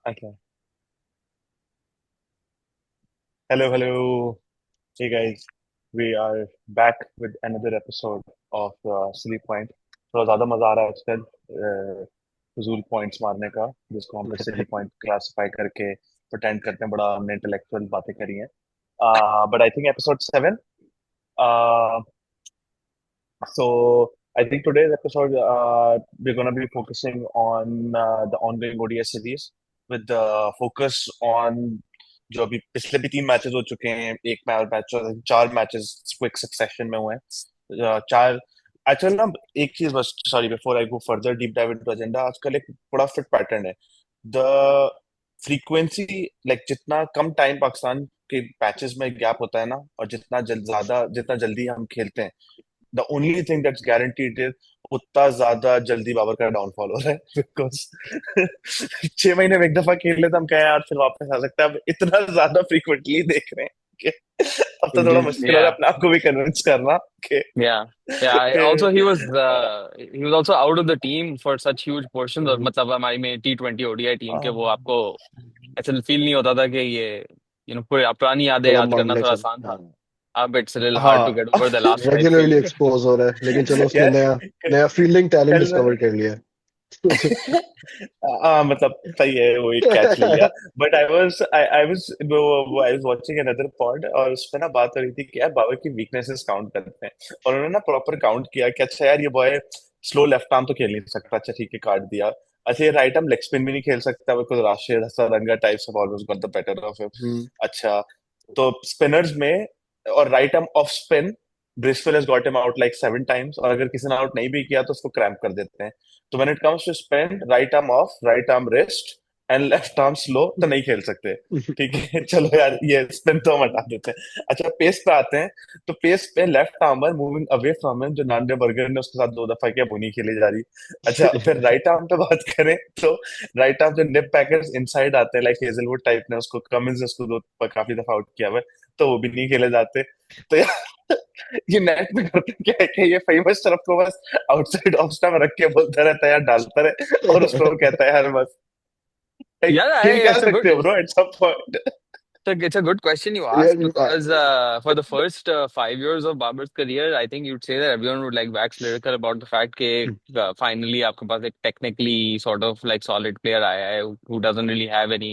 Okay. Hello, hello. Hey guys, we are back with another episode of Silly Point. थोड़ा ज्यादा मजा आ रहा है आजकल फजूल पॉइंट्स मारने का, जिसको हम पे सिली पॉइंट क्लासिफाई करके pretend करते हैं बड़ा हमने इंटेलेक्चुअल बातें करी हैं. But I think episode 7. Uh, so I think today's episode we're going to be focusing on the ongoing ODS series with the focus on जो अभी पिछले भी 3 मैचेस हो चुके हैं. एक मैच 4 मैचेस क्विक सक्सेशन में हुए हैं. चार एक्चुअली ना. एक चीज बस, sorry, before I go further deep dive into agenda, आजकल एक बड़ा फिट पैटर्न है. द फ्रीक्वेंसी, लाइक जितना कम टाइम पाकिस्तान के मैचेस में गैप होता है ना, और जितना जल्दी हम खेलते हैं, the only thing that's guaranteed is उतना ज्यादा जल्दी बाबर का डाउनफॉल हो रहा है. बिकॉज 6 महीने में एक दफा खेल लेते हम, क्या यार फिर वापस आ सकते हैं. अब इतना ज्यादा फ्रीक्वेंटली देख रहे हैं कि अब तो थोड़ा Indeed. मुश्किल हो रहा है Yeah. अपने आप को भी kconvince करना कि Yeah. Yeah. Also, he was also out of the team for such huge portions. और मतलब हमारी में T20 ODI टीम के वो आपको ऐसा फील नहीं होता था कि ये पूरी पुरानी यादें थोड़ा याद करना मामले थोड़ा चल. आसान था. अब it's a little hard to हाँ. get over the last five regularly failures. Expose हो रहा है, लेकिन चलो उसने यार, नया नया फील्डिंग टैलेंट कल डिस्कवर कर लिया हाँ, मतलब सही है, वो एक कैच ले लिया. But I was watching another pod, और उसमें ना बात हो रही थी कि यार बाबर की वीकनेसेस काउंट करते हैं. और उन्होंने ना प्रॉपर काउंट किया कि अच्छा यार, ये बॉय स्लो लेफ्ट आर्म तो खेल नहीं सकता. अच्छा ठीक है, काट दिया. अच्छा, ये राइट आर्म लेग स्पिन भी नहीं खेल सकता, because Rashid Hasaranga types of always got the better of him. Hmm. अच्छा, तो स्पिनर्स में और right arm off spin, Bristol has got him out like 7 times, और अगर किसी ने आउट नहीं भी किया तो उसको क्रैम्प कर देते हैं. तो when it comes to spin, right arm off, right arm wrist and left arm slow, तो नहीं खेल सकते. ठीक है. चलो यार, ये स्पिन तो हम हटा देते हैं. अच्छा, पेस पे आते हैं. तो पेस पे left armour moving away from him, जो नांडे बर्गर ने उसके साथ 2 दफा किया, वो नहीं खेली जा रही. अच्छा, फिर राइट आर्म पे बात करें तो राइट आर्म जो निप पैकर्स इनसाइड आते हैं, लाइक हेजलवुड टाइप ने उसको, कमिंस ने उसको काफी दफा आउट किया हुआ है, तो वो भी नहीं खेले जाते. तो यार, ये नेट में करते क्या है कि ये फेमस तरफ को बस आउटसाइड ऑफ स्टंप रख के बोलता रहता है यार, डालता रहे, और उसको वो कहता है यार बस. Yeah, खेल क्या it's a सकते हो good. Bro at some point. It's a good question you ask यार, because for the first 5 years of Babar's career, I think you'd say that everyone would like wax lyrical about the fact that finally आपके पास एक technically sort of like solid player आया है who doesn't really have any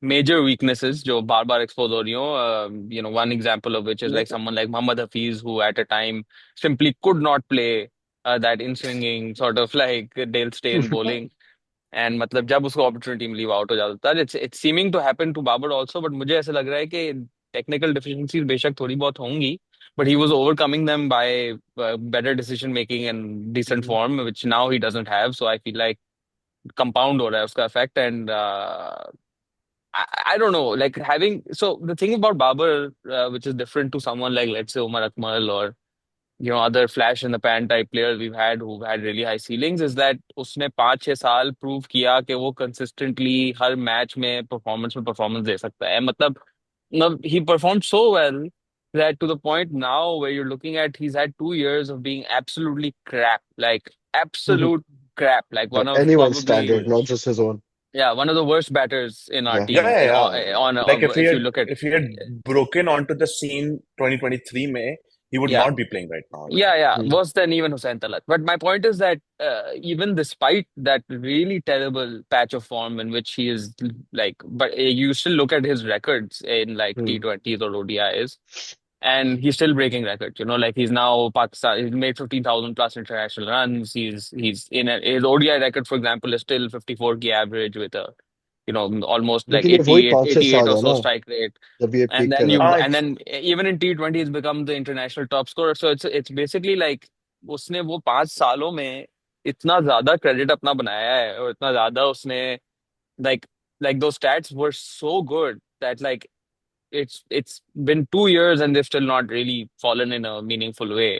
major weaknesses जो बार बार expose हो रही हो. One example of which is like someone like Mohammad Hafiz who at a time simply could not play that in swinging sort of like Dale Steyn bowling. And मतलब जब उसको opportunity मिली वो out हो जाता था. It's seeming to happen to Babar also, but मुझे ऐसा लग रहा है कि टेक्निकल डिफिशिएंसीज बेशक थोड़ी बहुत होंगी, but he was overcoming them by better decision making and decent form which now he doesn't have. So I feel like compound हो रहा है उसका effect. And I don't know, like having so the thing about Babar, which is different to someone like let's say Umar Akmal or other flash in the pan type players we've had who've had really high ceilings, is that उसने 5-6 साल prove किया कि वो consistently हर match में performance दे सकता है. मतलब he performed so well that to the point now where you're looking at he's had 2 years of being absolutely crap, like absolute crap, like by one of anyone's probably, standard, not just his own. yeah, one of the worst batters in our Yeah. Yeah, team yeah, in yeah. Like if you look at, if he had broken onto the scene 2023 में, he would yeah. not be playing right now. Yeah, yeah, Hmm. worse than even Hussain Talat. But my point is that even despite that really terrible patch of form in which he is like, but you still look at his records in like Hmm. T20s or ODIs, and he's still breaking records. Like he's now Pakistan. He's made 15,000 plus international runs. He's in his ODI record, for example, is still 54 key average with a almost like लेकिन ये वही 88, 5-6 88 साल or है so ना, strike rate. जब ये And peak then करा you था. हाँ. and then even in T20 he's become the international top scorer. So it's basically like उसने वो 5 सालों में इतना ज्यादा क्रेडिट अपना बनाया है, और इतना ज्यादा उसने like those stats were so good that like it's been 2 years and they've still not really fallen in a meaningful way.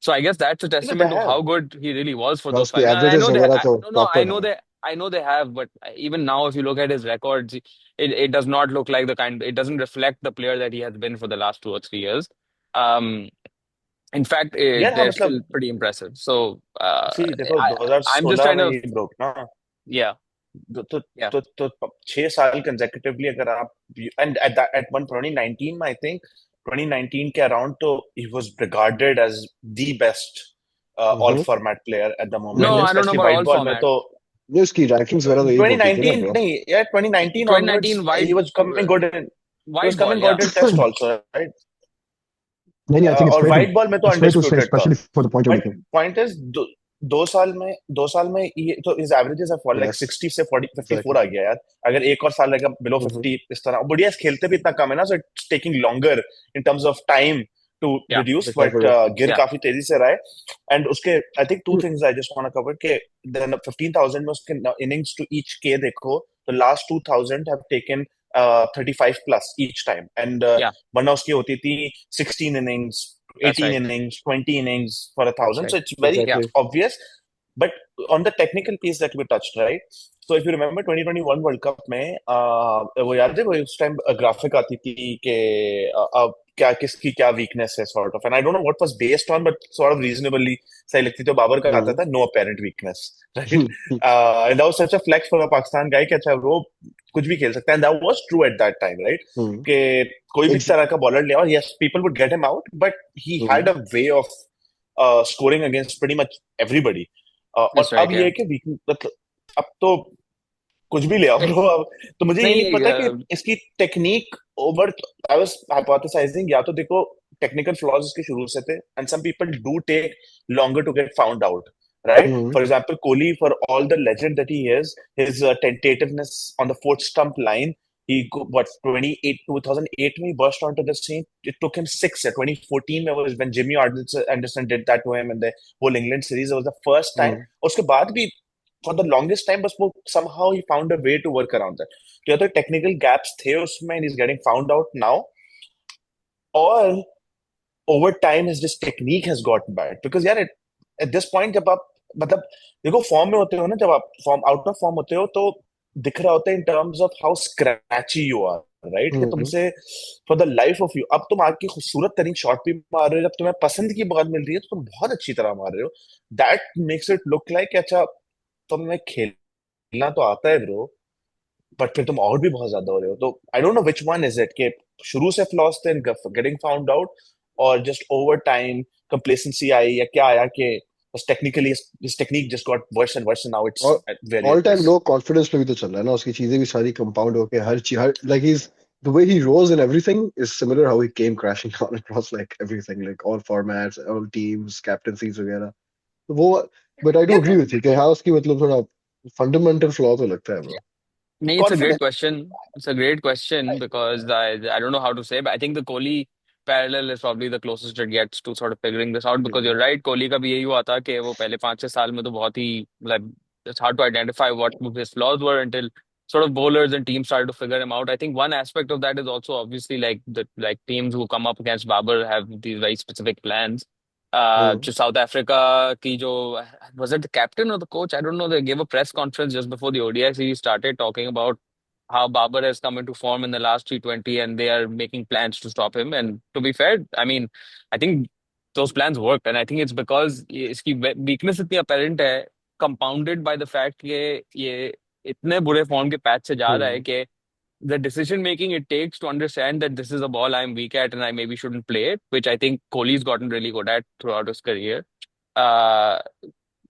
So I guess that's a Yeah, they testament to have. how good he really was for और those उसकी 5. I averages know they, वगैरह I, तो no, no, proper है. I know they have, but even now, if you look at his records, it does not look like it doesn't reflect the player that he has been for the last 2 or 3 years. Um, in fact, यार हाँ, they're मतलब still pretty impressive. So सी देखो I'm just 2016 trying में to, he broke ना. yeah. तो Yeah. तो 6 साल consecutively अगर आप, एंड एट वन 2019 में आई थिंक 2019 के अराउंड तो he was regarded as the best all hmm. Format player at the No, moment, hmm. I don't know especially about white all ball में format. तो नहीं, उसकी rankings वगैरह तो यही बोलती थी ना 2019 ब्रो। नहीं, yeah, 2019 onwards 2019 he white was coming good in, he was white ball, coming yeah. good in test also, right? नहीं नहीं, आई थिंक और वाइट बॉल में तो इट्स फेयर टू से अनडिस्प्यूटेड था, specially for the point of but view. Point is 2 साल में ये तो his averages are for like yes 60 से 40 54 एग्जैक्टली। आ गया यार। अगर एक और साल रहेगा बिलो 50 इस तरह, बढ़िया खेलते भी इतना कम है ना, so it's taking longer in terms of time to Yeah. Reduce, exactly but bro. गिर Yeah. काफी तेजी से रहा है। एंड उसके I think two things I just want to cover के देन 15,000 में उसके इनिंग्स टू ईच के देखो तो last 2,000 have taken 35 plus each time, and Yeah. वरना उसकी होती थी 16 innings, That's 18 right. innings, 20 innings for a That's thousand. right. So it's very Yeah. Exactly. obvious. But on the technical piece that we touched, right? So if you remember 2021 World Cup में वो याद है वो उस time graphic आती थी कि क्या किसकी क्या वीकनेस है sort of, and I don't know what was based on, but sort of reasonably सही लगती थी। तो बाबर का आता हम्म। था no apparent weakness, right? And that was such a flex for a Pakistan guy कि अच्छा वो कुछ भी खेल सकता है, and that was true at that time, right? Hmm. कि कोई भी एग्ज तरह का बॉलर ले और yes people would get him out, but he had hmm. A way of scoring against pretty much everybody. That's और right. अब ये Yeah. है कि मतलब अब तो कुछ भी ले आओ Hey, ब्रो अब। तो मुझे ये नहीं नहीं, पता कि इसकी technique over, I was hypothesising, या तो देखो टेक्निकल फ्लॉज इसके शुरू से थे, and some people do take longer to get found out, right? Hmm. For example Kohli, for all the legend that he is, his tentativeness on the fourth stump line, he what 28 2008 में he burst onto the scene. It took him 6 years. 2014 में was when Jimmy Anderson did that to him in the whole England series. It was the first time. हम्म। उसके बाद भी for the longest time बस वो somehow he found a way to work around that. तो या तो technical gaps थे उसमें and he's getting found out now, or over time his just technique has gotten bad, because यार at this point जब आप मतलब देखो फॉर्म में होते हो ना, जब आप फॉर्म आउट ऑफ फॉर्म होते हो तो दिख रहा होता है in terms of how scratchy you are, right? कि हम्म। तुमसे for the life of you, अब तुम आके खूबसूरत तरीन शॉट भी मार रहे हो, जब तुम्हें पसंद की बात मिल रही है तो तुम बहुत अच्छी तरह मार रहे हो, that makes it look like अच्छा तुम्हें खेलना तो आता है ब्रो, बट फिर तुम आउट भी बहुत ज्यादा हो रहे हो। तो I don't know which one is it, कि शुरू से फ्लॉस थे गेटिंग फाउंड आउट, और जस्ट ओवर टाइम कंप्लेसेंसी आई, या क्या आया कि बस technically his technique just got worse and worse and now it's और at various all time place. Low confidence पे भी तो चल रहा है ना, उसकी चीजें भी सारी कंपाउंड होके हर चीज हर like he's the way he rose and everything is similar how he came crashing down across like everything, like all formats, all teams, captaincies वगैरह। तो वो, बट आई डू या एग्री विथ यू कि हाँ उसकी मतलब थोड़ा फंडामेंटल फ्लॉ तो लगता है bro. nee, it's a great confidence. question. It's a great question because I don't know how to say, but I think the Kohli parallel is probably the closest it gets to sort of figuring this out because you're right. Kohli का भी यही हुआ था कि वो पहले 5-6 साल में तो बहुत ही like it's hard to identify what his flaws were until sort of bowlers and teams started to figure him out. I think one aspect of that is also obviously like the like teams who come up against Babar have these very specific plans. Hmm. To South Africa ki jo was it the captain or the coach? I don't know. They gave a press conference just before the ODI series started talking about how Babar has come into form in the last T20 and they are making plans to stop him. And to be fair, I mean, I think those plans worked. And I think it's because इसकी weakness इतनी apparent है, compounded by the fact कि ये इतने बुरे form के patch से जा रहा है हम्म। कि the decision making it takes to understand that this is a ball I'm weak at and I maybe shouldn't play it, which I think Kohli's gotten really good at throughout his career. Uh,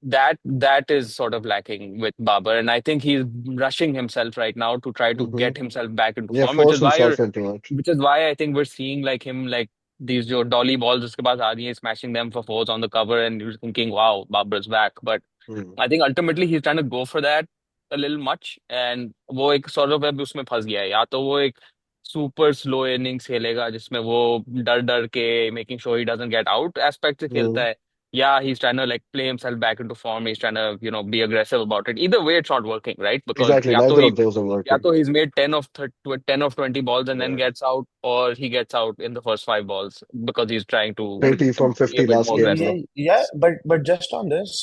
that is sort of lacking with Babar, and I think he's rushing himself right now to try to hmm. get himself back into Yeah, form, force himself into it. which is why I think we're seeing like him like these जो dolly balls उसके पास आ रही हैं, smashing them for fours on the cover, and you're thinking, wow, Babar's back. But hmm. I think ultimately he's trying to go for that a little much, and वो एक sort of अब उसमें फंस गया है। या तो वो एक सुपर स्लो इनिंग्स खेलेगा जिसमें वो डर डर के making sure he doesn't get out aspect से खेलता हम्म। है, या he's trying to like play himself back into form. He's trying to, be aggressive about it. Either way, it's not working, right? Because Exactly, neither of those are या working. तो he's made 10 of 20 balls and then Yeah. gets out, or he gets out in the first 5 balls because he's trying to 30 from be a 50 bit last more game, aggressive. bro. Yeah, but just on this,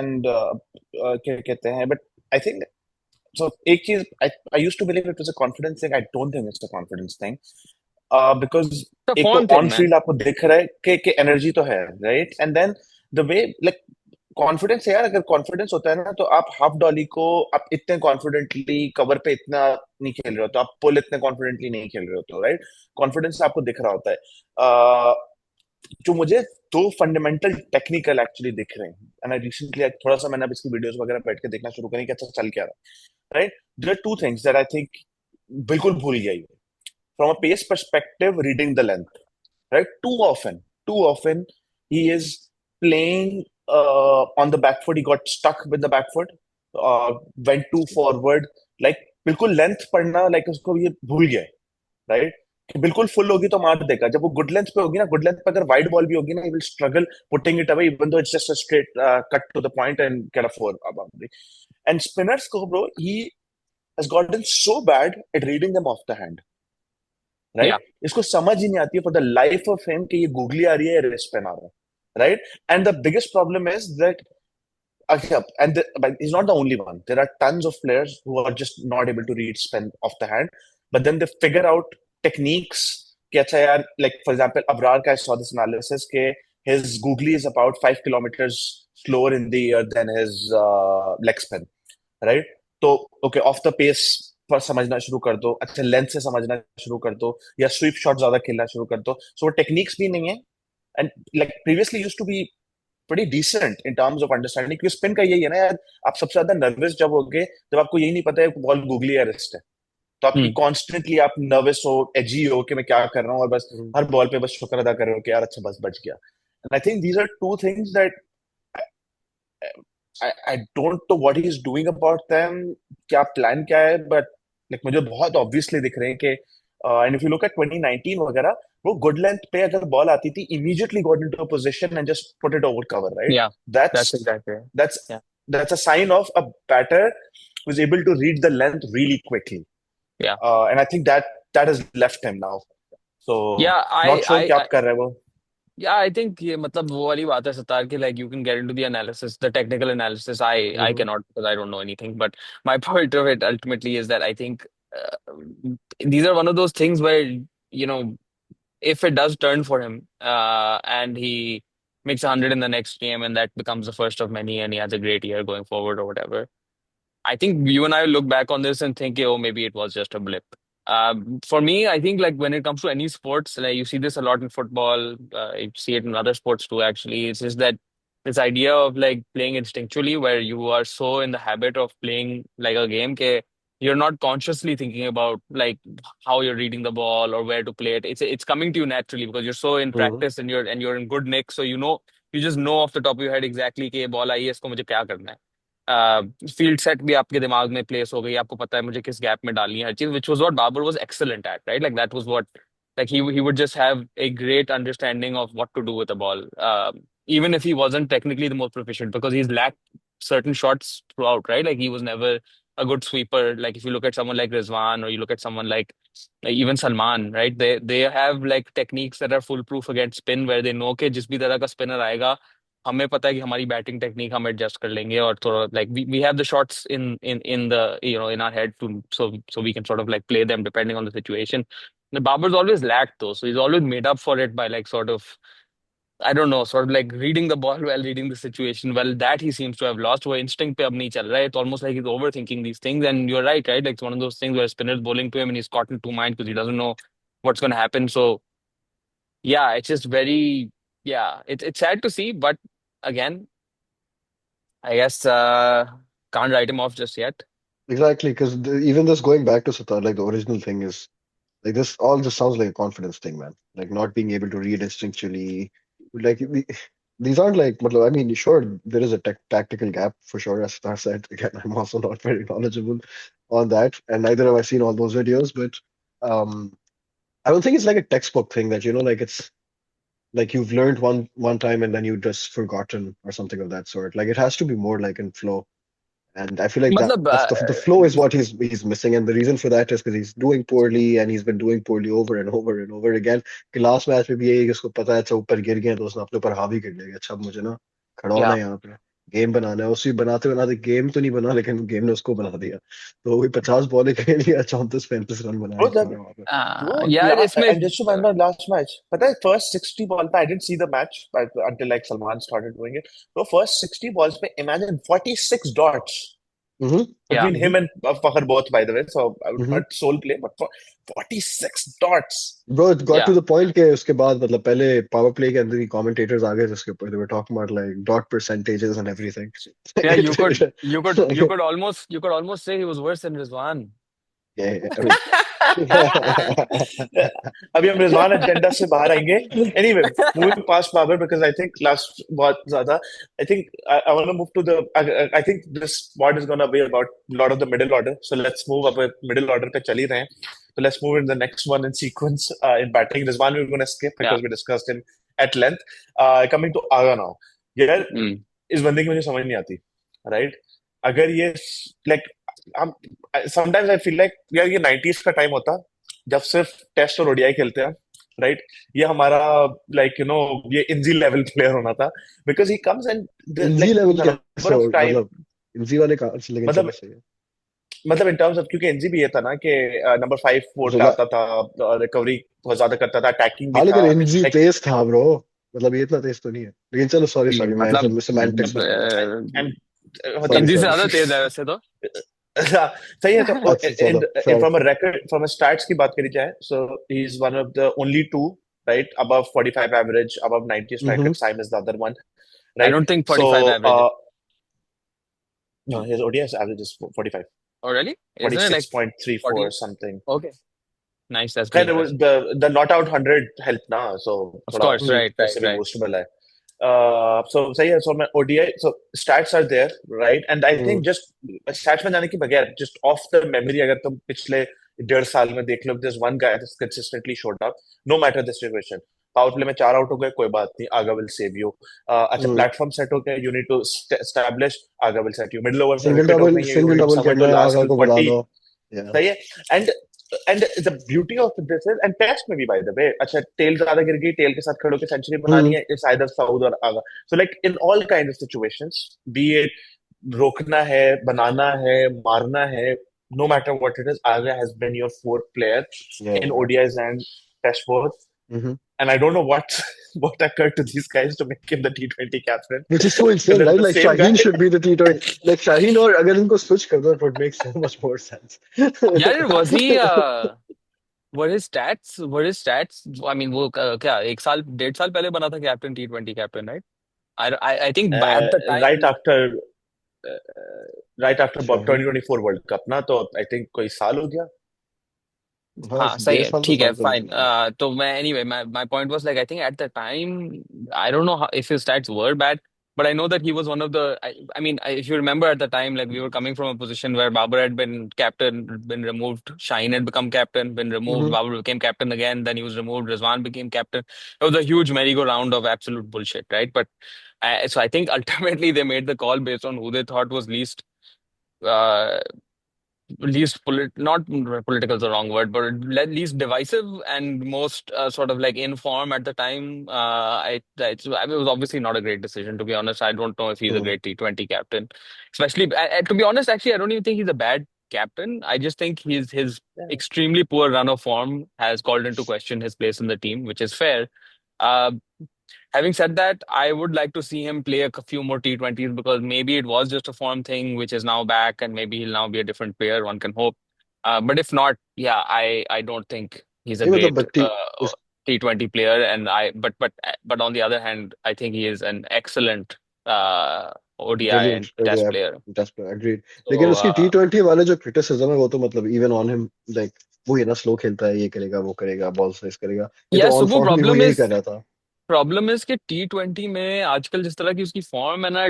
and क्या कहते हैं, but I think so एक चीज, I used to believe it was a confidence thing. I don't think it's a confidence thing. Because It's a एक तो form thing, on man. Field आपको दिख रहा है कि एनर्जी तो है, right? And then the way like confidence है यार, अगर कॉन्फिडेंस होता है ना तो आप हाफ डॉली को आप इतने कॉन्फिडेंटली कवर पे इतना नहीं खेल रहे हो, तो आप पुल इतने कॉन्फिडेंटली नहीं खेल रहे होते हो, राइट? कॉन्फिडेंस आपको दिख रहा होता है। जो मुझे दो फंडामेंटल टेक्निकल एक्चुअली दिख रहे हैं, एंड आई रिसेंटली थोड़ा सा मैंने अब इसकी वीडियोस वगैरह बैठ के देखना शुरू करी कि अच्छा चल क्या रहा है, right? There are two things that I think बिल्कुल भूल गया ये। From a pace perspective, reading the length, right? Too often he is playing on the back foot. He got stuck with the back foot, went too forward. Like बिल्कुल length पढ़ना, like उसको ये भूल गया है, राइट? कि बिल्कुल full होगी तो मार देगा, जब वो गुड लेंथ पे होगी ना, गुड लेंथ पे अगर वाइड बॉल भी होगी ना, he will struggle putting it away even though it's just a straight cut to the point and get a four boundary. And spinners को bro, he has gotten so bad at reading them off the hand, Yeah. Right? इसको समझ ही नहीं आती है for the life of him कि ये googly आ रही है या रिस्ट पेन आ रहा है, right? And the biggest problem is that, but he's not the only one. There are tons of players who are just not able to read spin off the hand, but then they figure out techniques. कि अच्छा यार, like for example, Abrar ka I saw this analysis के his googly is about 5 kilometers slower in the air than his leg spin, right? तो okay, of the pace पर समझना शुरू कर दो, अच्छा लेंथ से समझना शुरू कर दो, या स्वीप शॉट ज्यादा खेलना शुरू कर दो, सो वो टेक्निक्स भी नहीं है। And like previously used to be pretty decent in terms of understanding, क्योंकि स्पिन का यही है ना यार, आप सबसे ज्यादा नर्वस जब होगे जब आपको यही नहीं पता है बॉल गूगली या रिस्ट है, तो आपकी Hmm. कॉन्स्टेंटली आप नर्वस हो, एजी हो कि मैं क्या कर रहा हूँ, और बस Mhm. हर बॉल पे बस शुक्र अदा कर रहे हो कि यार अच्छा बस बच गया। And I think these are two things that I don't know what he's doing about them, क्या प्लान क्या है, बट लाइक मुझे बहुत ऑब्वियसली दिख रहे हैं कि and if you look at 2019 वगैरह, वो गुड लेंथ पे अगर बॉल आती थी immediately got into a position and just put it over cover, right? Yeah. That's That's exactly it. That's Yeah. that's a sign of a batter who's able to read the length really quickly, Yeah. and I think that has left him now, so Yeah. not sure क्या आप कर रहे हैं वो। Yeah, I think ये मतलब वो वाली बात है सतार की, like you can get into the analysis, the technical analysis. I Mhm. cannot because I don't know anything. But my point of it ultimately is that I think these are one of those things where if it does turn for him, and he makes 100 in the next game, and that becomes the first of many, and he has a great year going forward or whatever. I think you and I will look back on this and think, oh, maybe it was just a blip. For me, I think like when it comes to any sports, like you see this a lot in football, you see it in other sports too, actually. It's just that this idea of like playing instinctually, where you are so in the habit of playing like a game, ke you're not consciously thinking about like how you're reading the ball or where to play it. It's coming to you naturally because you're so in Mhm. practice and you're in good nick. So you just know off the top of your head exactly कि ये ball आई है इसको मुझे क्या करना है. Field set भी आपके दिमाग में प्लेस हो गई, आपको पता है मुझे किस गैप में डालनी है हर चीज, which was what Babar was excellent at, right? Like that was what, like he would just have a great understanding of what to do with the ball, even if he wasn't technically the most proficient, because he's lacked certain shots throughout, right? Like he was never a good sweeper. Like if you look at someone like Rizwan or you look at someone like even Salman, right? They have like techniques that are foolproof against spin, where they know कि जिस भी तरह का spinner आएगा हमें पता है कि हमारी बैटिंग टेक्निक हम एडजस्ट कर लेंगे और थोड़ा like we have the shots in the in our head to so we can sort of like play them depending on the situation. Babar's always lacked though, so he's always made up for it by like sort of, I don't know, sort of like reading the ball well, reading the situation well. That he seems to have lost. वो instinct पे अब नहीं चल रहा है. It's almost like he's overthinking these things. And you're right, right? Like it's one of those things where spinner's bowling to him and he's caught in two minds because he doesn't know what's going to happen. So yeah, it's just very, yeah, it's sad to see, but again, I guess can't write him off just yet. Exactly, because even this going back to Sitar, like the original thing is like this all just sounds like a confidence thing, man. Like not being able to read instinctually. Like these aren't like, I mean, sure, there is a tactical gap for sure, as Sitar said. Again, I'm also not very knowledgeable on that, and neither have I seen all those videos. But um, I don't think it's like a textbook thing that like it's like you've learned one time and then you just forgotten or something of that sort. Like it has to be more like in flow. And I feel like मतलब that's the flow is what he's missing, and the reason for that is because he's doing poorly, and he's been doing poorly over and over and over again. कि last match में भी यही कि उसको पता है अच्छा ऊपर गिर गया तो उसने अपने ऊपर हावी कर लिया, अच्छा अब मुझे ना खड़ा होना yeah, है यहाँ पे. गेम बनाना है, उसी बनाते बनाते गेम तो नहीं बना, लेकिन गेम ने उसको बना दिया। तो वही 50 बॉलें खेल लिया, 34-35 रन बनाए Bro, इस बार वहां पे। यार इसमें and just to remember last match, पता है first 60 ball पे I didn't see the match until like Salman started doing it. So first 60 balls पे imagine 46 dots हम्म। या between him and Fakhar both, by the way. So I would hmm. not soul play, but for 46 dots. Bro, it got या to the point के उसके बाद मतलब पहले power play के अंदर ही commentators आ गए थे उसके ऊपर, they were talking about like dot percentages and everything. या you could almost say he was worse than Rizwan. Yeah, I mean, अभी हम रिजवान एजेंडा से बाहर आएंगे. Anyway, moving past Babar because I think last बहुत ज्यादा. I think I want to move to the. I think this pod is gonna be about a lot of the middle order. So let's move up. Middle order पे चल ही रहे हैं. So let's move in the next one in sequence. In batting, Rizwan we're gonna skip या because we discussed him at length. Coming to Aga now. यार इस बंदे की मुझे समझ नहीं आती. Right? अगर ये like हम समटाइम्स आई फील लाइक यार ये 90s का टाइम होता जब सिर्फ टेस्ट और ओडीआई खेलते हैं. राइट. ये हमारा लाइक ये इंजी लेवल प्लेयर होना था बिकॉज ही कम्स एंड इनजी लाइक लेवल द कैसे नंबर हो ऑफ टाइम. मतलब, इनजी वाले कहाँ से, लेकिन चलो मतलब सही है। इन टर्म्स ऑफ क्योंकि एनजी भी ये था ना कि नंबर 5 4 पे जोला, आता था. रिकवरी बहुत ज्यादा करता था. अटैकिंग भी हाँ था. लेकिन इनजी लाइक तेज था ब्रो, मतलब ये इतना तेज तो नहीं है, लेकिन चलो सॉरी सॉरी, मैं मतलब सेमांटिक्स में चला गया। सॉरी इंजी से सॉरी। ज्यादा तेज है वैसे तो. सही है. तो अच्छा चलो fair। From a record from stats की बात करी जाए so he is one of the only two right above 45 average above 90 strike hmm. rate. Simon is the other one I right. don't think So 45 average. no, his ODI average is 45. Oh really? Isn't it like 46.34 or 40? something. Okay, nice. That's pretty खैर वो impressive. the not out 100 help ना so Of थोड़ा course, right, right, वैसे भी right. boostable है. So सही है. So मैं ODI so stats are there right and I think just stats में जाने के बगैर just off the memory अगर तुम पिछले 1.5 साल में देख लो there's one guy that's consistently showed up no matter the situation. Power play में 4 आउट हो गए कोई बात नहीं. Agha will save you. अच्छा प्लेटफॉर्म सेट हो गया you need to establish. Agha will set you. Middle over में विकेट हो गई है you need someone single to double last Agha till को बुला 40. लो। Yeah. सही है. And the beauty of this is and test में भी बाय द वे अच्छा टेल ज्यादा गिर गई टेल के साथ खड़े होकर सेंचुरी बनानी है it's either south or Agha. So like in all kind of situations be it रोकना है बनाना है मारना है no matter what it is Aga has been your fourth player Yeah. in ODIs and test both. Mm-hmm. And I don't know what what occurred to these guys to make him the T20 captain. Which is so insane, Because right? it's the Like same guy. Shaheen should be the T20. Like Shaheen, और अगर इनको switch कर दो, it would make so much more sense. Yeah, were his stats? I mean, वो क्या 1 साल 1.5 साल पहले बना था captain T20 captain, right? I think Uh, at the right time. after uh, right after Bob Shaheen, 2024 world cup ना तो I think कोई साल हो गया. हाँ हाँ सही डेढ़ है साल तो ठीक है साल तो फाइन. नहीं है। तो मैं anyway my point was like I think at the time I don't know if his stats were bad but I know that he was one of the I mean if you remember at the time like we were coming from a position where Babar had been captain, been removed, Shaheen had become captain, been removed, Mm-hmm. Babar became captain again, then he was removed, Rizwan became captain. It was a huge merry-go-round of absolute bullshit, right? But so I think ultimately they made the call based on who they thought was uh, not political is the wrong word, but least divisive and most sort of like in form at the time. I mean, it was obviously not a great decision, to be honest. I don't know if he's a great T20 captain, especially to be honest, actually, I don't even think he's a bad captain. I just think his Yeah. extremely poor run of form has called into question his place in the team, which is fair. Uh, Having said that, I would like to see him play a few more T20s because maybe it was just a form thing, which is now back, and maybe he'll now be a different player. One can hope. But if not, yeah, I don't think he's a नहीं मतलब great बट्टी उस T20 player. And but on the other hand, I think he is an excellent ODI brilliant and Test yeah, player. that's agreed, लेकिन So उसकी T20 वाले जो criticism है वो तो मतलब even on him, like वो ये ना स्लो खेलता है, ये करेगा वो करेगा, बॉल स्लाइस करेगा, ये yeah, तो ऑन Subbu, फॉर्म भी वो problem यही is कर रहा था। कि T20 में आजकल जिस तरह की उसकी फॉर्म है ना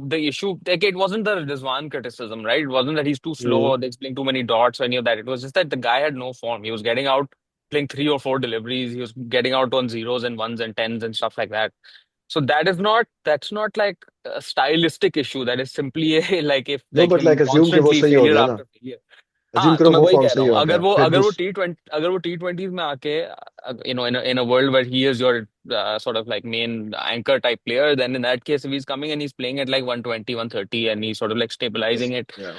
the issue like it wasn't the Rizwan criticism, right? It wasn't that he's too slow hmm. or they're playing too many dots or any of that. It was just that the guy had no form. He was getting out playing 3 or 4 deliveries. He was getting out on zeros and ones and tens and stuff like that. So that's not like a stylistic issue. That is simply a like if no like but him like assume कि वो constantly सही हो failure गया ना, after failure. Assume हाँ तो करो मैं वो वही फॉर्म कह रहा सही हूँ हो अगर गया वो फिर अगर वो दूस T20 में आके in a world where he is your sort of like main anchor type player, then in that case, if he's coming and he's playing at like 120, 130, and he's sort of like stabilizing it, Yeah.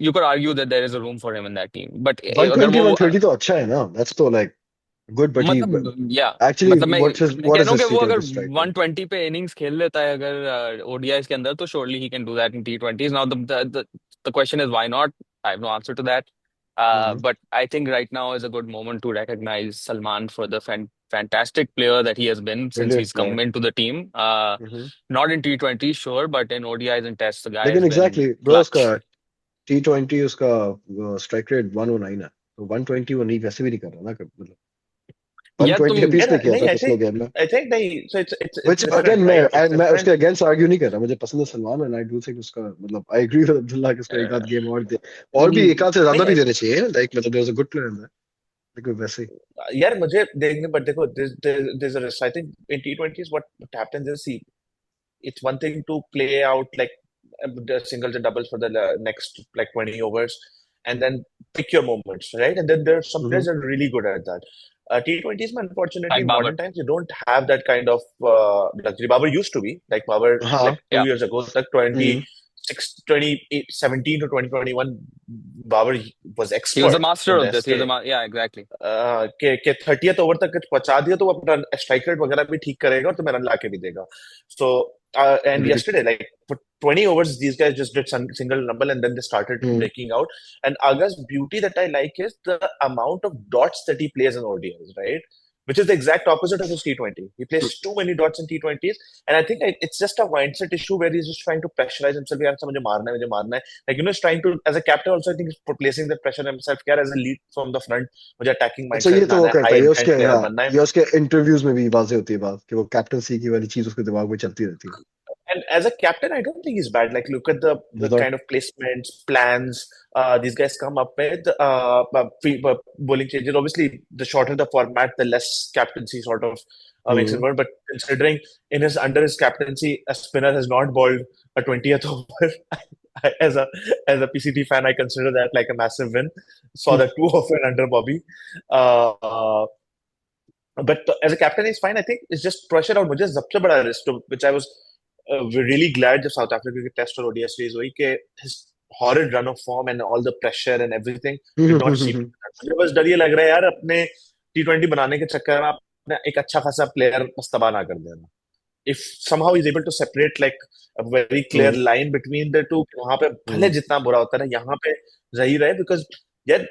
you could argue that there is a room for him in that team. But अगर 120 वो 130 तो अच्छा है ना, that's तो like good, but he मतलब या actually मतलब मैं what कह is रहा हूँ his कि वो state of अगर the strike rate? 120 पे इनिंग्स खेल लेता है अगर ओडीआईज के अंदर, तो surely he can do that in T20s. Now the question is why not? I have no answer to that. Hmm. But I think right now is a good moment to recognize Salman for the fantastic player that he has been since Brilliant he's player. come into the team. Hmm. Not in T20s, sure, but in ODIs and tests, the guy लेकिन has been exactly bro, उसका clutch. T20 उसका strike rate 109 है, तो 120 वो नहीं, वैसे भी नहीं कर रहा ना, मतलब या 120 तुम 30 Yeah, पे किया था नहीं, पिछले गेम में, I think नहीं, so it's which different, again right? It's मैं उसके different. अगेंस्ट आर्ग्यू नहीं कर रहा, मुझे पसंद है Salman, and I do think उसका मतलब आई एग्री विद अब्दुल्ला कि उसको एक आध गेम और दे, और भी एक आध से ज्यादा नहीं, भी देने चाहिए, लाइक मतलब there is a good player in that, लेकिन वैसे ही। यार मुझे देखने पर देखो, there's a risk. I think in T20s what happens is, see, it's one thing to play out like the singles and doubles for the next like 20 overs and then pick your moments, right? And then there are some players hmm. that are really good at that. T20s, man, unfortunately, like in Babar. modern times, you don't have that kind of luxury. Babar used to be like Babar, हाँ। like two Yeah, years ago, like hmm. 2017 to 2021, Babar was he was a expert master in of the this. He was SK. yeah, exactly. के 30th over तक पहुंचा दिया तो वो अपना strike rate वगैरह भी ठीक करेगा और तुम्हें रन ला के भी देगा. So and Agreed. yesterday, like for 20 overs, these guys just did some single number and then they started hmm. breaking out. And Aga's beauty that I like is the amount of dots that he plays in ODIs, right? Which is the exact opposite of his T20. He plays too many dots in T20s, and I think it's just a mindset issue where he's just trying to pressurize himself. यार मुझे मारना है, मुझे मारना है. Like, he's trying to, as a captain also, I think he's placing the pressure on himself. यार, as a lead from the front, मुझे attacking अच्छा ये mindset तो में वो आना है, करता high है, ये उसके, intent player हाँ, बनना है. ये उसके इंटरव्यूज में भी वाजे होती है बात कि वो कैप्टनसी की वाली चीज उसके दिमाग में चलती रहती है। And as a captain, I don't think he's bad. Like, look at the without kind of placements, plans these guys come up with. Bowling changes. Obviously, the shorter the format, the less captaincy sort of makes it hmm. work. But considering under his captaincy, a spinner has not bowled a 20th over. As a PCT fan, I consider that like a massive win. Saw that too often under Bobby. Uh, but as a captain, he's fine. I think it's just pressure out. मुझे सबसे बड़ा risk, which I was really glad जब south Africa के test और ODI series हुई, कि his horrid run of form and all the pressure and everything did not seep. मुझे बस डर ये लग रहा है यार, अपने T20 बनाने के चक्कर में आपने एक अच्छा खासा प्लेयर बस तबाह ना कर देना. If somehow he's able to separate like a very clear line between the two, वहां पे भले जितना बुरा होता है यहाँ पे रही रहे, because yeah,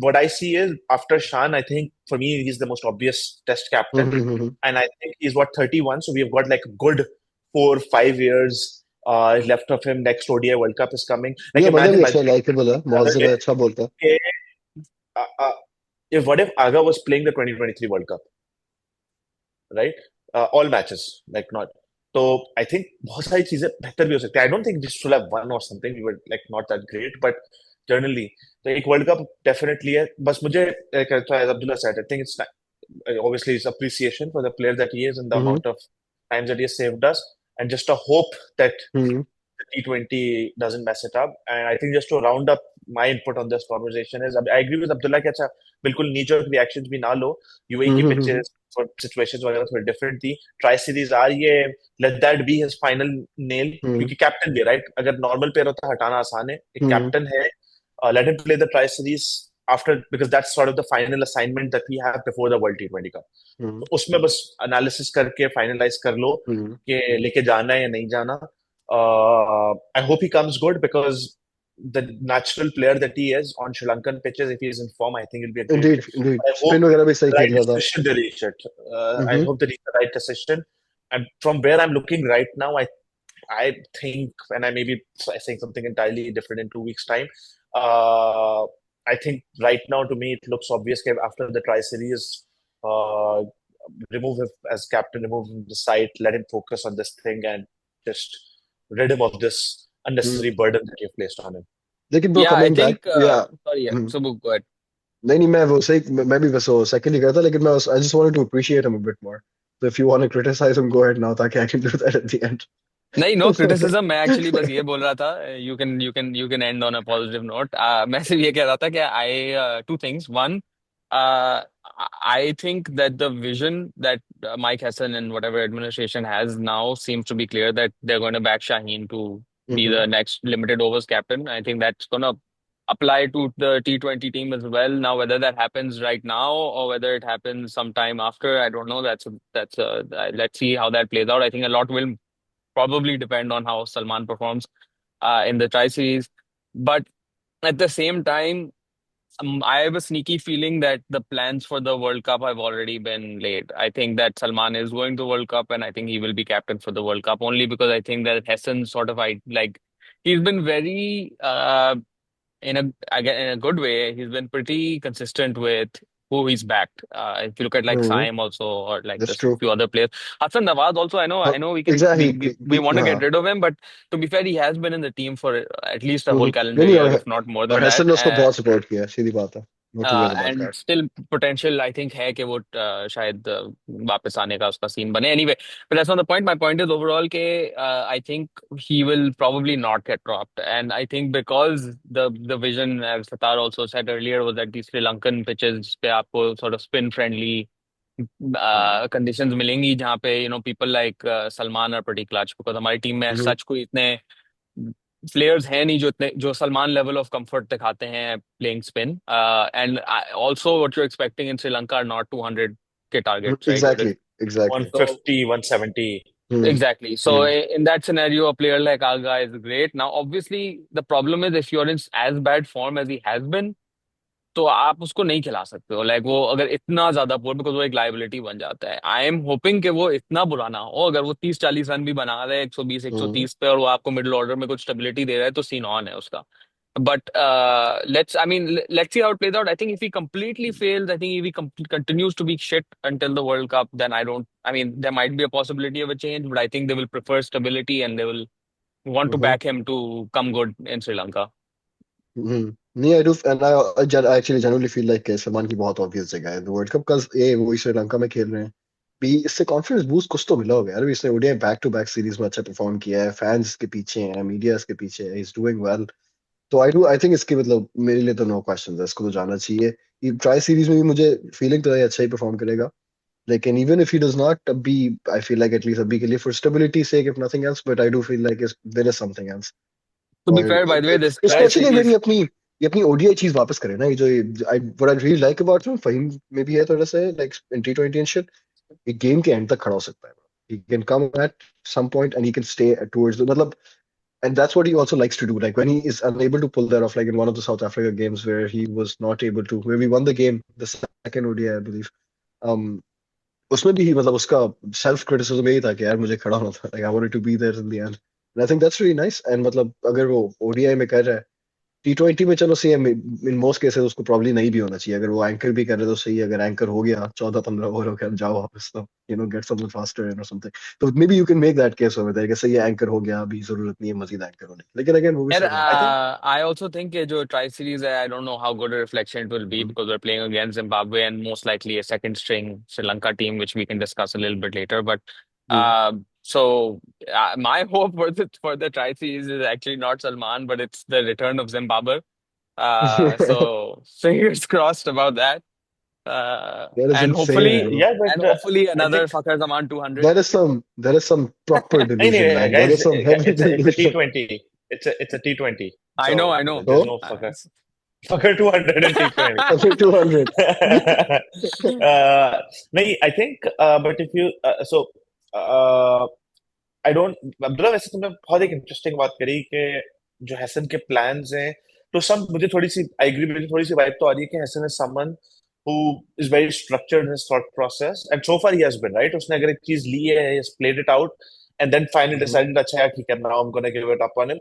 what I see is after Shan, I think for me he's the most obvious test captain, and I think he's what 31, so we've got like a good 4-5 years left of him. Next ODI World Cup is coming. ये Like, बंदा भी imagine अच्छा likeable है, मोहज्जब है, अच्छा बोलता है। uh, uh, if what if Aga was playing the 2023 World Cup, right? All matches, like not. तो I think बहुत सारी चीजें बेहतर भी हो सकती है. I don't think this should have won or something. We were like not that great, but generally, तो एक World Cup definitely है. बस मुझे as Abdullah said, I think it's obviously it's appreciation for the player that he is and the amount of times that he has saved us, and just a hope that the T20 doesn't mess it up. And I think just to round up my input on this conversation is, I agree with Abdullah कि अच्छा बिल्कुल knee-jerk reactions भी ना लो. UAE की pitches for situations वगैरह थोड़ी different थी. Tri series आ रही है, let that be his final nail, क्योंकि captain भी, right? अगर normal player होता हटाना आसान है, एक captain है, let him play the Tri series after, because that's sort of the final assignment that we have before the World T20 Cup. तो उसमें बस analysis करके finalize कर लो कि लेके जाना है या नहीं जाना. I hope he comes good, because the natural player that he is on Sri Lankan pitches, if he is in form, I think it'll be a great Indeed fit. Indeed I hope spin वगैरह भी सही the right खेल रहा था। decision they reach it. I hope they reach the right decision. And from where I'm looking right now, I think, and I may be saying something entirely different in 2 weeks' time. Uh, I think right now, to me, it looks obvious that after the Tri Series, uh, remove him as captain, remove him the side, let him focus on this thing, and just rid him of this unnecessary burden that you've placed on him. लेकिन bro Yeah, I coming back, think या sorry, yeah. So go ahead. नहीं नहीं, मैं वो सही, मैं भी बस वो सेकंड ही करता, लेकिन मैं I just wanted to appreciate him a bit more, so if you want to criticize him, go ahead now, ताकि I can do that at the end. नहीं, नो क्रिटिसिज्म. मैं एक्चुअली बस ये बोल रहा था, you can end on a positive note. मैं सिर्फ ये कह रहा था कि I two things. One, Uh, I think that the vision that Mike Hassan and whatever administration has now seems to be clear that they're going to back Shaheen to be Mm-hmm. the next limited overs captain. I think that's going to apply to the T20 team as well. Now, whether that happens right now or whether it happens sometime after, I don't know. Let's see how that plays out. I think a lot will probably depend on how Salman performs in the Tri Series, but at the same time. I have a sneaky feeling that the plans for the World Cup have already been laid. I think that Salman is going to World Cup, and I think he will be captain for the World Cup only because I think that Hessen sort of he's been very in a again in a good way. He's been pretty consistent with who he's backed. If you look at like Mm-hmm. Saim also, or like That's there's a true. few other players. Hassan Nawaz also. I know we can Exactly. we want to get हाँ. rid of him, but to be fair, he has been in the team for at least a whole नहीं calendar नहीं year, if not more than Hesson that. ने उसको बहुत support किया सीधी बात है. No two ways about and that. Still potential I think है कि वो शायद वापस आने का उसका सीन बने anyway but that's not the point my point is overall के I think he will probably not gate dropped and I think because the vision as Sattar also said earlier was that the Sri Lankan pitches पे आपको sort off spin friendly Hmm. Conditions मिलेंगी जहाँ पे people like Salman और pretty clutch because हमारी team में Mm-hmm. सच कोई इतने प्लेयर्स हैं नहीं जो सलमान लेवल ऑफ कंफर्ट दिखाते हैं playing spin and also what you expecting in Sri Lanka are not 200 के targets right Exactly. Exactly. so 150, 170. Hmm. exactly so Hmm. in that scenario a player like Aga is great now obviously the problem is if you're in as bad form as he has been तो आप उसको नहीं खिला सकते हो like वो अगर इतना ज्यादा पोर बिकॉज वो एक लाइबिलिटी बन जाता है आई एम होपिंग कि वो इतना बुरा ना हो अगर वो 30-40 रन भी बना रहा है 120 Hmm. 130 पे और वो आपको मिडिल ऑर्डर में कुछ स्टेबिलिटी दे रहा है तो सीन ऑन है उसका but let's see how it plays out. I think if he completely fails, I think if he continues to be shit until the World Cup, then I mean, there might be a possibility of a change, but I think they will prefer stability and they will want to Mm-hmm. back him to come good in Sri Lanka. Mm-hmm. नहीं, I do, and I actually genuinely feel like Salman की बहुत obvious जगह है world cup का. ये वो श्रीलंका में खेल रहे हैं भी, इससे कॉन्फिडेंस बूस्ट कुछ तो मिला होगा यार. अभी इसने ODI back to back series में अच्छा परफॉर्म किया है, फैंस के पीछे हैं, मीडिया के पीछे है, इज डूइंग वेल. तो आई थिंक इसके मतलब मेरे लिए तो नो क्वेश्चन है, इसको तो जाना चाहिए. ये ट्राई सीरीज में भी मुझे फीलिंग तो है अच्छा ही परफॉर्म करेगा, लेकिन even if he does not be, I feel like at least अभी के लिए for stability sake if nothing else, but I do feel like there is something else. To be और fair, by the way, this try especially अगर series. ये अपनी ODI चीज वापस करे ना, ये जो I what I really like about him, Fahim में भी है थोड़ा सा लाइक इन टी20 एंड शिट, ये गेम के एंड तक खड़ा हो सकता है. he can come at some point and he can stay towards the मतलब, and that's what he also likes to do. Like when he is unable to pull that off, like in one of the South Africa games where he was not able to, where we won the game, the second ODI, I believe. Um, उसमें भी मतलब उसका self criticism यही था कि यार मुझे खड़ा होना था, like I wanted to be there in the end. And I think that's really nice. And मतलब अगर वो ODI में कर रहा है, टी20 में चलो सही है, इन मोस्ट केसेस उसको प्रॉब्ली नहीं भी होना चाहिए. अगर वो एंकर भी कर रहे तो सही है, अगर एंकर हो गया 14-15 ओवर हो गया, जाओ वापस, तो गेट समवन फास्टर और समथिंग. तो maybe you can make that case over there कि सही है, एंकर हो गया, अभी जरूरत नहीं है मजीद एंकर होने की. लेकिन अगेन वो भी And सही है. I think I also think कि जो try series है, I don't know how good a reflection it will be because we're playing against Zimbabwe and most likely a second string Sri Lanka team, which we can discuss a little bit later. But so my hope for the try series is actually not Salman, but it's the return of Zimbabwe. So fingers crossed about that. That is And insane, hopefully bro. yeah, but I another think Fakhar Zaman 200. That is some proper नहीं delusion, नहीं man. That guys, is some heavy it's a delusion. T20. It's a T20. I know, So I know. there's So, no fucker 200 in T20. okay, 200. नहीं, I think but if you uh, I don't मतलब वैसे तुमने बहुत एक interesting बात करी कि जो हसन के प्लान्स हैं, तो सब मुझे थोड़ी सी आई एग्री, मुझे थोड़ी सी वाइब तो आ रही है कि Hasan is someone who is very structured in his thought process, and so far he has been right. उसने अगर एक चीज ली है, he has played it out and then finally Mhm. decided अच्छा यार ठीक है, now I'm gonna give it up on him.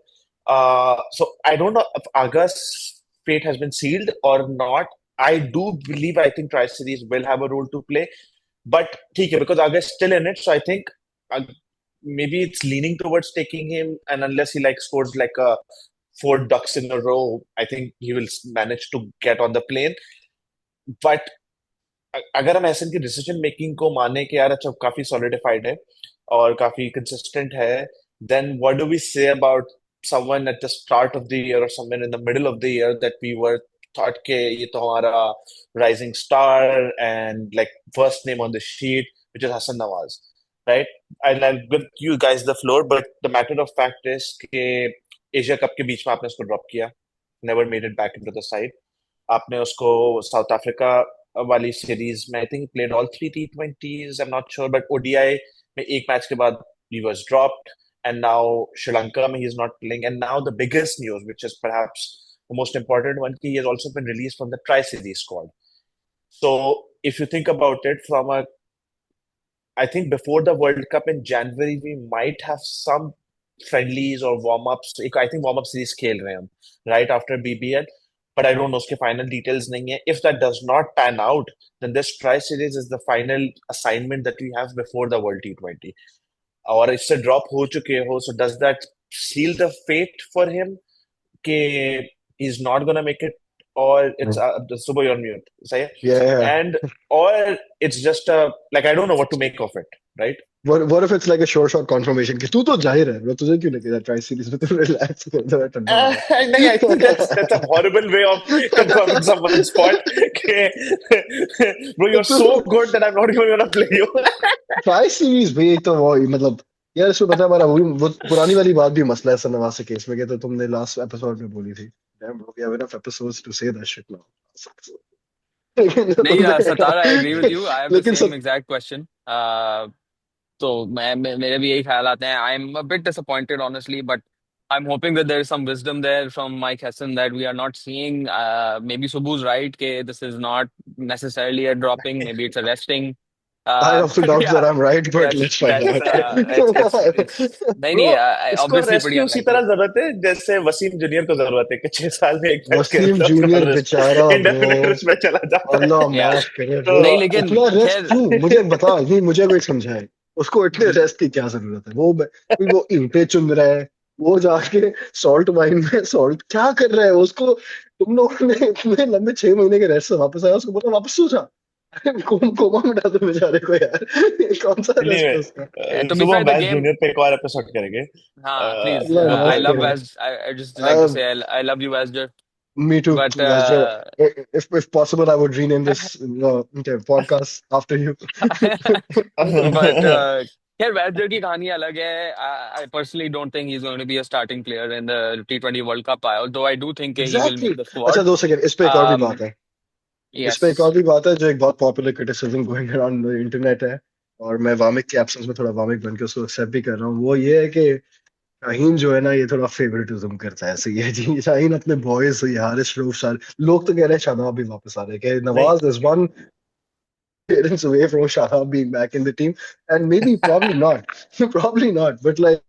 So I don't know if August's fate has been sealed or not. I do believe, I think Tri Series will have a role to play, but ठीक है, because August still in it, so I think uh, maybe it's leaning towards taking him, and unless he like scores like a 4 ducks in a row, I think he will manage to get on the plane. But अगर हम ऐसे की decision making को माने कि यार अच्छा काफी सॉलिडिफाइड है और काफी कंसिस्टेंट है, then what do we say about someone at the start of the year or someone in the middle of the year that we were thought के ये तो हमारा rising star and like first name on the sheet, which is Hassan Nawaz, right? I'll give you guys the floor, but the matter of fact is कि Asia cup के बीच में आपने उसको drop किया, never made it back into the side. आपने उसको south Africa वाली series में I think played all three T20s, I am not sure, but ODI में एक मैच के बाद he was dropped, and now Sri Lanka he is not playing, and now the biggest news, which is perhaps the most important one, he has also been released from the Tri-Series squad. So if you think about it from a, I think before the World Cup in January, we might have some friendlies or warm-ups. I think warm-up series खेल रहे हैं हम, right after BBL. But I don't know उसके final details नहीं है. If that does not pan out, then this Tri-Series is the final assignment that we have before the World T20. और इससे drop हो चुके हो, so does that seal the fate for him कि he's not gonna make it, or it's Subbo, you're on mute, say, Yeah. and or it's just a like I don't know what to make of it, right? What if it's like a short confirmation कि तू तो जाहिर है, मैं तुझे क्यों लेके जा ट्राई सीरीज में, तू रिलैक्स कर जरा ठंडा हो जा. नहीं, I think that's a horrible way of confirming someone's point. Bro, you're so good that I'm not even gonna play you. Tri series भी तो वो मतलब यार इसमें पता है हमारा वो पुरानी वाली बात भी मसला है सर नवाज के केस में कि तो तुमने लास्ट एपिसोड में बोली थी. Damn bro, we have enough episodes to say that shit now. लेकिन नहीं तुमने सतारा, I agree with you. I have the लेकिन same exact question. तो मेरे भी यही ख्याल आते हैं. I'm a bit disappointed honestly, but I'm hoping that there is some wisdom there from Mike Hessen that we are not seeing. Maybe Subbu's right, कि this is not necessarily a dropping. Maybe it's a resting. I also But doubt that yeah, I'm right, but that's let's find that's it's नहीं Bro, नहीं उसको obviously rest pretty की उसी unlikely. तरह जरूरत है जैसे वसीम जूनियर को जरूरत है कि 6 साल में एक मैच खेल वसीम लो, उसके बाद जूनियर रेस्ट, बेचारा ब्रो, इंडेफिनिट रेस्ट में चला जाता है. अल्लाह Yeah. माफ करे तो ब्रो. नहीं लेकिन इतना रेस्ट खैर क्यों, मुझे बता, नहीं मुझे कोई समझाए उसको इतने रेस्ट की क्या जरूरत है. वो ईंटें चुन रहा है, वो जाके सॉल्ट माइन में सॉल्ट क्या कर रहा है उसको. तुम लोगों ने इतने लंबे 6 महीने के रेस्ट से वापस आया, उसको बोला वापस सो जा. कोमा में डाल दो बेचारे को यार. ये कौन सा चलिए, रेस्ट है उसका. to be सुबह fair हम the बैस game. जूनियर पे एक और एपिसोड करेंगे. हाँ, please. अल्लाह I माफ वो love करे. Vas. I just like to Uh, say I love you, Vasger. Me too, But Vajra. If possible, I would rename this okay, podcast after you. but खैर Vasger की कहानी अलग है. I personally don't think he's going to be a starting player in the T20 World Cup. Although I do think he will Exactly. make the अच्छा squad. 2 second, इस पे एक और भी बात Um, है. इस पे एक और yes. भी बात है जो एक बहुत popular criticism going around the internet है, और मैं वामिक के एब्सेंस में थोड़ा वामिक बन के उसको एक्सेप्ट भी कर रहा हूँ. वो ये है कि शाहीन जो है ना, ये थोड़ा फेवरेटिज्म करता है. सही है जी, शाहीन अपने बॉयज हारिस रऊफ सारे लोग तो कह रहे हैं शादाब भी वापस आ रहे हैं, कि नहीं, Nawaz is one appearance away from Shahab being back in the team, and maybe probably not, probably not, but like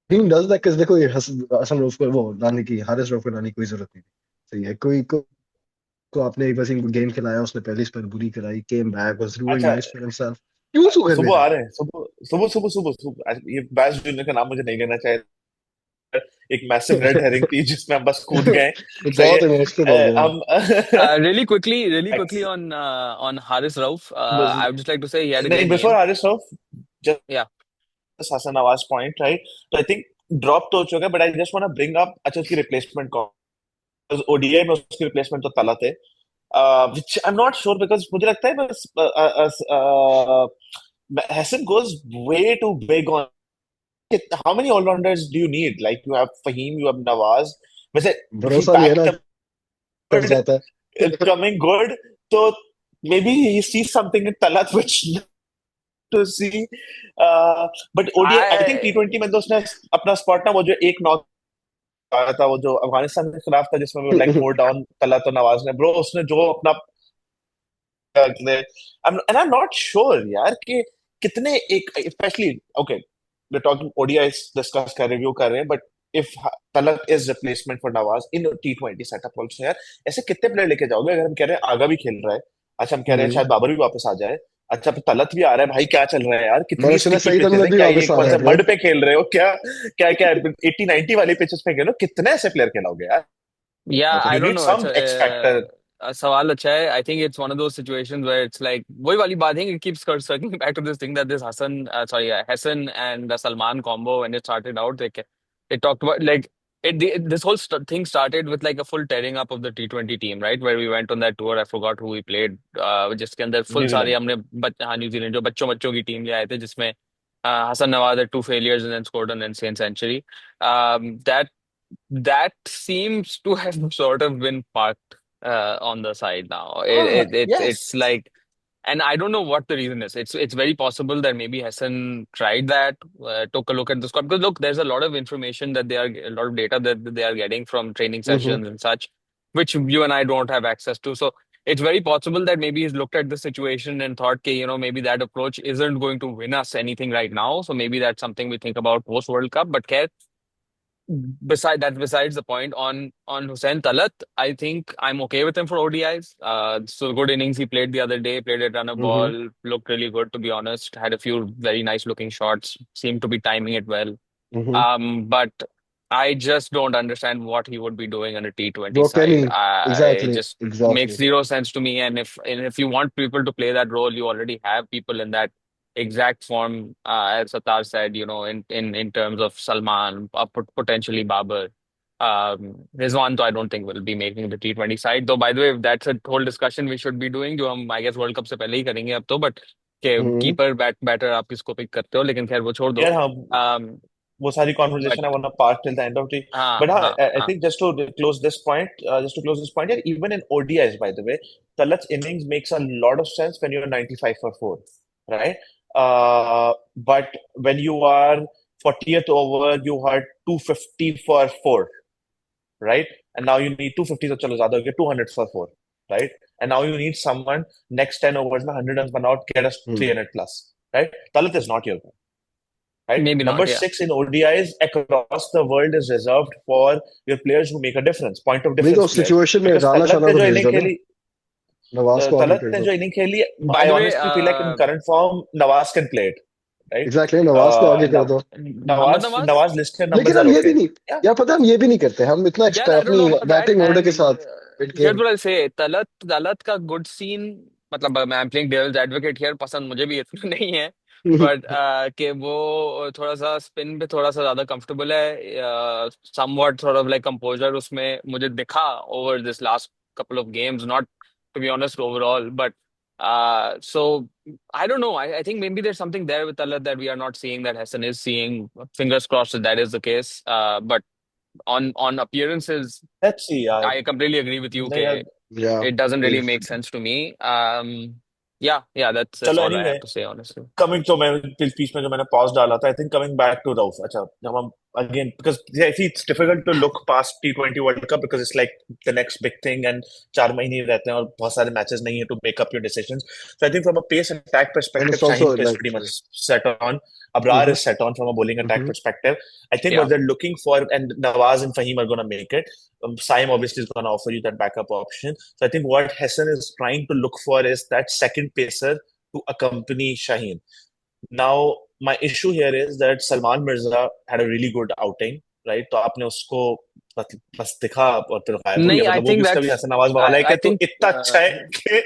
he does that because देखो ये हसन रऊफ को वो लाने की, हारिस रऊफ को लाने की कोई जरूरत नहीं थी. सही है, को आपने एक बस इनको गेम खिलाया, उसने पहली स्पेल बुरी कराई, came back was doing अच्छा, nice for himself. क्यों उसको घर सुबह भेजा? आ रहे हैं, सुबह सुबह सुबह सुबह सुबह ये बैस जूनियर का नाम मुझे नहीं लेना चाहिए. एक मैसिव रेड हेरिंग थी जिसमें हम बस कूद गए. सही बहुत इमोशनल हो है. गया. हम Really quickly on Haris Rauf. बस- I would just like to say he had a नहीं, great before game. Haris Rauf, Yeah. Just Hasan Nawaz point, right? तो आई थिंक ड्रॉप तो हो चुका है, but I just want to bring up, अच्छा उसकी replacement कौन? ओडीआई में उसकी रिप्लेसमेंट तो तला थे, which I'm not sure because मुझे लगता है बस Hassan goes way too big on how many all-rounders do you need? Like you have Fahim, you have Nawaz. वैसे if he भरोसा नहीं है ना, backed कर जाता है. coming good, so maybe he sees something in Talat which to see. But ODI, I think I T20 में तो उसने अपना स्पॉट ना, वो जो एक नॉक आया था वो जो अफगानिस्तान के खिलाफ था जिसमें वो लाइक 4 डाउन तला तो नवाज ने, ब्रो उसने जो अपना and I'm not sure यार कि कितने एक especially okay we talking ODI discuss कर रिव्यू कर रहे हैं, but if Talat is replacement for Nawaz in T20 setup also, यार ऐसे कितने प्लेयर लेके जाओगे? अगर हम कह रहे हैं आगा भी खेल रहा है, अच्छा हम कह रहे हैं शायद बाबर भी वापस आ जाए, अच्छा फिर तलत भी आ रहा है, भाई क्या चल रहा है यार? मैंने कितनी सुना स्टिकी सईद पिचेस अहमद है, भी क्या ये वापस आ कौन रहा सा है ब्रो. मड पे खेल रहे हो क्या? क्या क्या 80-90 वाली पिचेस पे खेलो, कितने ऐसे प्लेयर खेलोगे यार? Yeah, I you don't need know. It's some X factor. सवाल अच्छा है. I think it's one of those situations where it's like वही वाली बात है. It keeps circling back to this thing that this Hassan and Salman combo when it started out, they talked about like this whole thing started with like a full tearing up of the T20 team, right? Where we went on that tour. I forgot who we played. जिसके अंदर full सारी New Zealand. हमने हाँ New Zealand जो बच्चों बच्चों की team ले आए थे जिसमें Hassan Nawaz had two failures and then scored an insane century. That seems to have sort of been parked on the side now. It's Yes. like, and I don't know what the reason is. It's very possible that maybe Hassan tried that, took a look at the squad. Because look, there's a lot of information that a lot of data that they are getting from training Mm-hmm. sessions and such, which you and I don't have access to. So it's very possible that maybe he's looked at the situation and thought, okay, maybe that approach isn't going to win us anything right now. So maybe that's something we think about post World Cup. But Khair, besides the point on Hussain Talat, I think I'm okay with him for ODIs. So good innings he played the other day, played a run of Mm-hmm. ball, looked really good to be honest. Had a few very nice looking shots, seemed to be timing it well. Mm-hmm. But I just don't understand what he would be doing on a T20 Bro, side. Kenny, It exactly, just makes exactly. zero sense to me. And if you want people to play that role, you already have people in that exact form, as Satar said, in terms of Salman, potentially Babar. Rizwan, though, I don't think will be making the T20 side. Though, by the way, that's a whole discussion we should be doing, जो हम I guess World Cup से पहले ही करेंगे अब तो. But के Mm-hmm. Keeper batter आप किसको पिक करते हो, लेकिन खैर वो छोड़ दो. यार हाँ, Um, वो सारी but conversation I want to park till the end of the. हाँ But हाँ, हाँ I हाँ think just to close this point, yeah, even in ODIs, by the way, Talat's innings makes a lot of sense when you're 95 for four, right? But when you are 40th over, you had 250 for four, right? And now you need 250, so chalo zyada ho gaya, 200 for four, right? And now you need someone next 10 overs, mein 100 runs बनाओ, get us 300 plus, right? Talat is not your guy, right? maybe Number not, yeah. six in ODIs across the world is reserved for your players who make a difference, point of नहीं तो difference उस players. Situation में Because Rana Talat शाना ने को जो भेज inning दो ना, खेली, नवाज को आगे Talat कर ने दो. जो इनिंग खेली, By I the way, honestly feel like in current form, Nawaz can play it, right? Exactly Nawaz को आगे कर Now, दो. Mohammad Nawaz, Nawaz. Nawaz listed numbers लेकिन हम are ये भी okay. नहीं, Yeah. यार पता है हम ये भी नहीं करते, हम इतना Yeah, I don't अपनी know about that. Batting order के And साथ mid here's game. what I'll say. Talat का good scene, मतलब I'm playing devil's advocate here. पसंद मुझे भी इतना नहीं है. But कि वो थोड़ा सा स्पिन पे थोड़ा सा ज्यादा कंफर्टेबल है. Somewhat sort of like composure उसमें मुझे दिखा over this last couple of games. Not to be honest overall, but so I don't know. I think maybe there's something there with Talat that we are not seeing that Hassan is seeing. Fingers crossed that is the case. But on appearances, Let's see, यार. I completely agree with you. नहीं यार. Okay, या it doesn't really make sense to me. Yeah, that's चलो all I anyway, have to say, honestly. Coming तो मैं बीच में जो मैंने पॉज डाला था, I think coming back to Rauf. अच्छा, जब हम again, because it's difficult to look past T20 world cup because it's like the next big thing and 4 महीने ही रहते हैं और बहुत सारे मैचेस नहीं है to make up your decisions. So I think from a pace attack and perspective, it's also Shaheen is like pretty much set on. Abrar is set on from a bowling attack perspective. I think what Yeah. they're looking for, and Nawaz and Fahim are going to make it. Saim obviously is going to offer you that backup option. So I think what Hassan is trying to look for is that second pacer to accompany Shaheen. Now, my issue here is that Salman Mirza had a really good outing, right? तो आपने उसको बस दिखा और फिर गायब हो गया. नहीं, I मतलब वो भी think उसका भी that's हसन नवाज वाला है I कि तू think इतना अच्छा है कि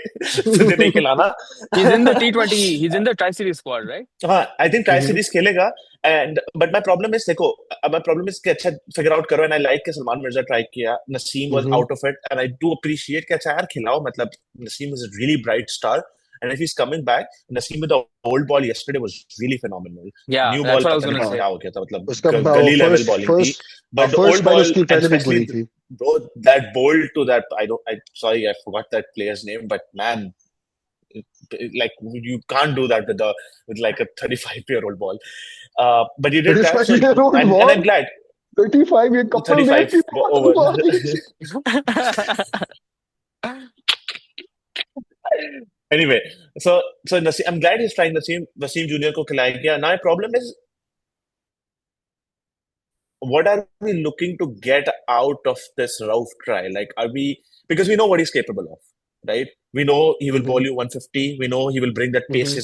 तुझे नहीं खिलाना. he's in the T20. He's in the Tri-Series squad, right? हाँ, आई थिंक ट्राई सीरीज खेलेगा. And but my problem is, देखो, माय प्रॉब्लम इज कि अच्छा फिगर आउट करो. एंड आई लाइक कि सलमान मिर्जा ट्राई किया. Naseem was out of it and I do appreciate कि अच्छा यार खिलाओ. मतलब Naseem is a really bright star. And if he's coming back, Naseem with the old ball yesterday was really phenomenal. Yeah, New that's ball what I was पता नहीं gonna say. क्या हो गया था. मतलब उसका गली level फर्स्ट bowling थी. First But the first old bar ball, उसकी and पहले भी especially बुरी थी. bro, that bowl to that, sorry, I forgot that player's name, but man, like you can't do that with like a 35-year-old ball. But he did that, 35 so year old and ball, I'm glad. 35 ये couple देख 35 की over. Anyway, so Naseem, I'm glad he's trying Naseem Junior को खिलाया गया. Now, my problem is, what are we looking to get out of this Rauf try? Like, are we, because we know what he's capable of, right? We know he will bowl you 150. We know he will bring that pace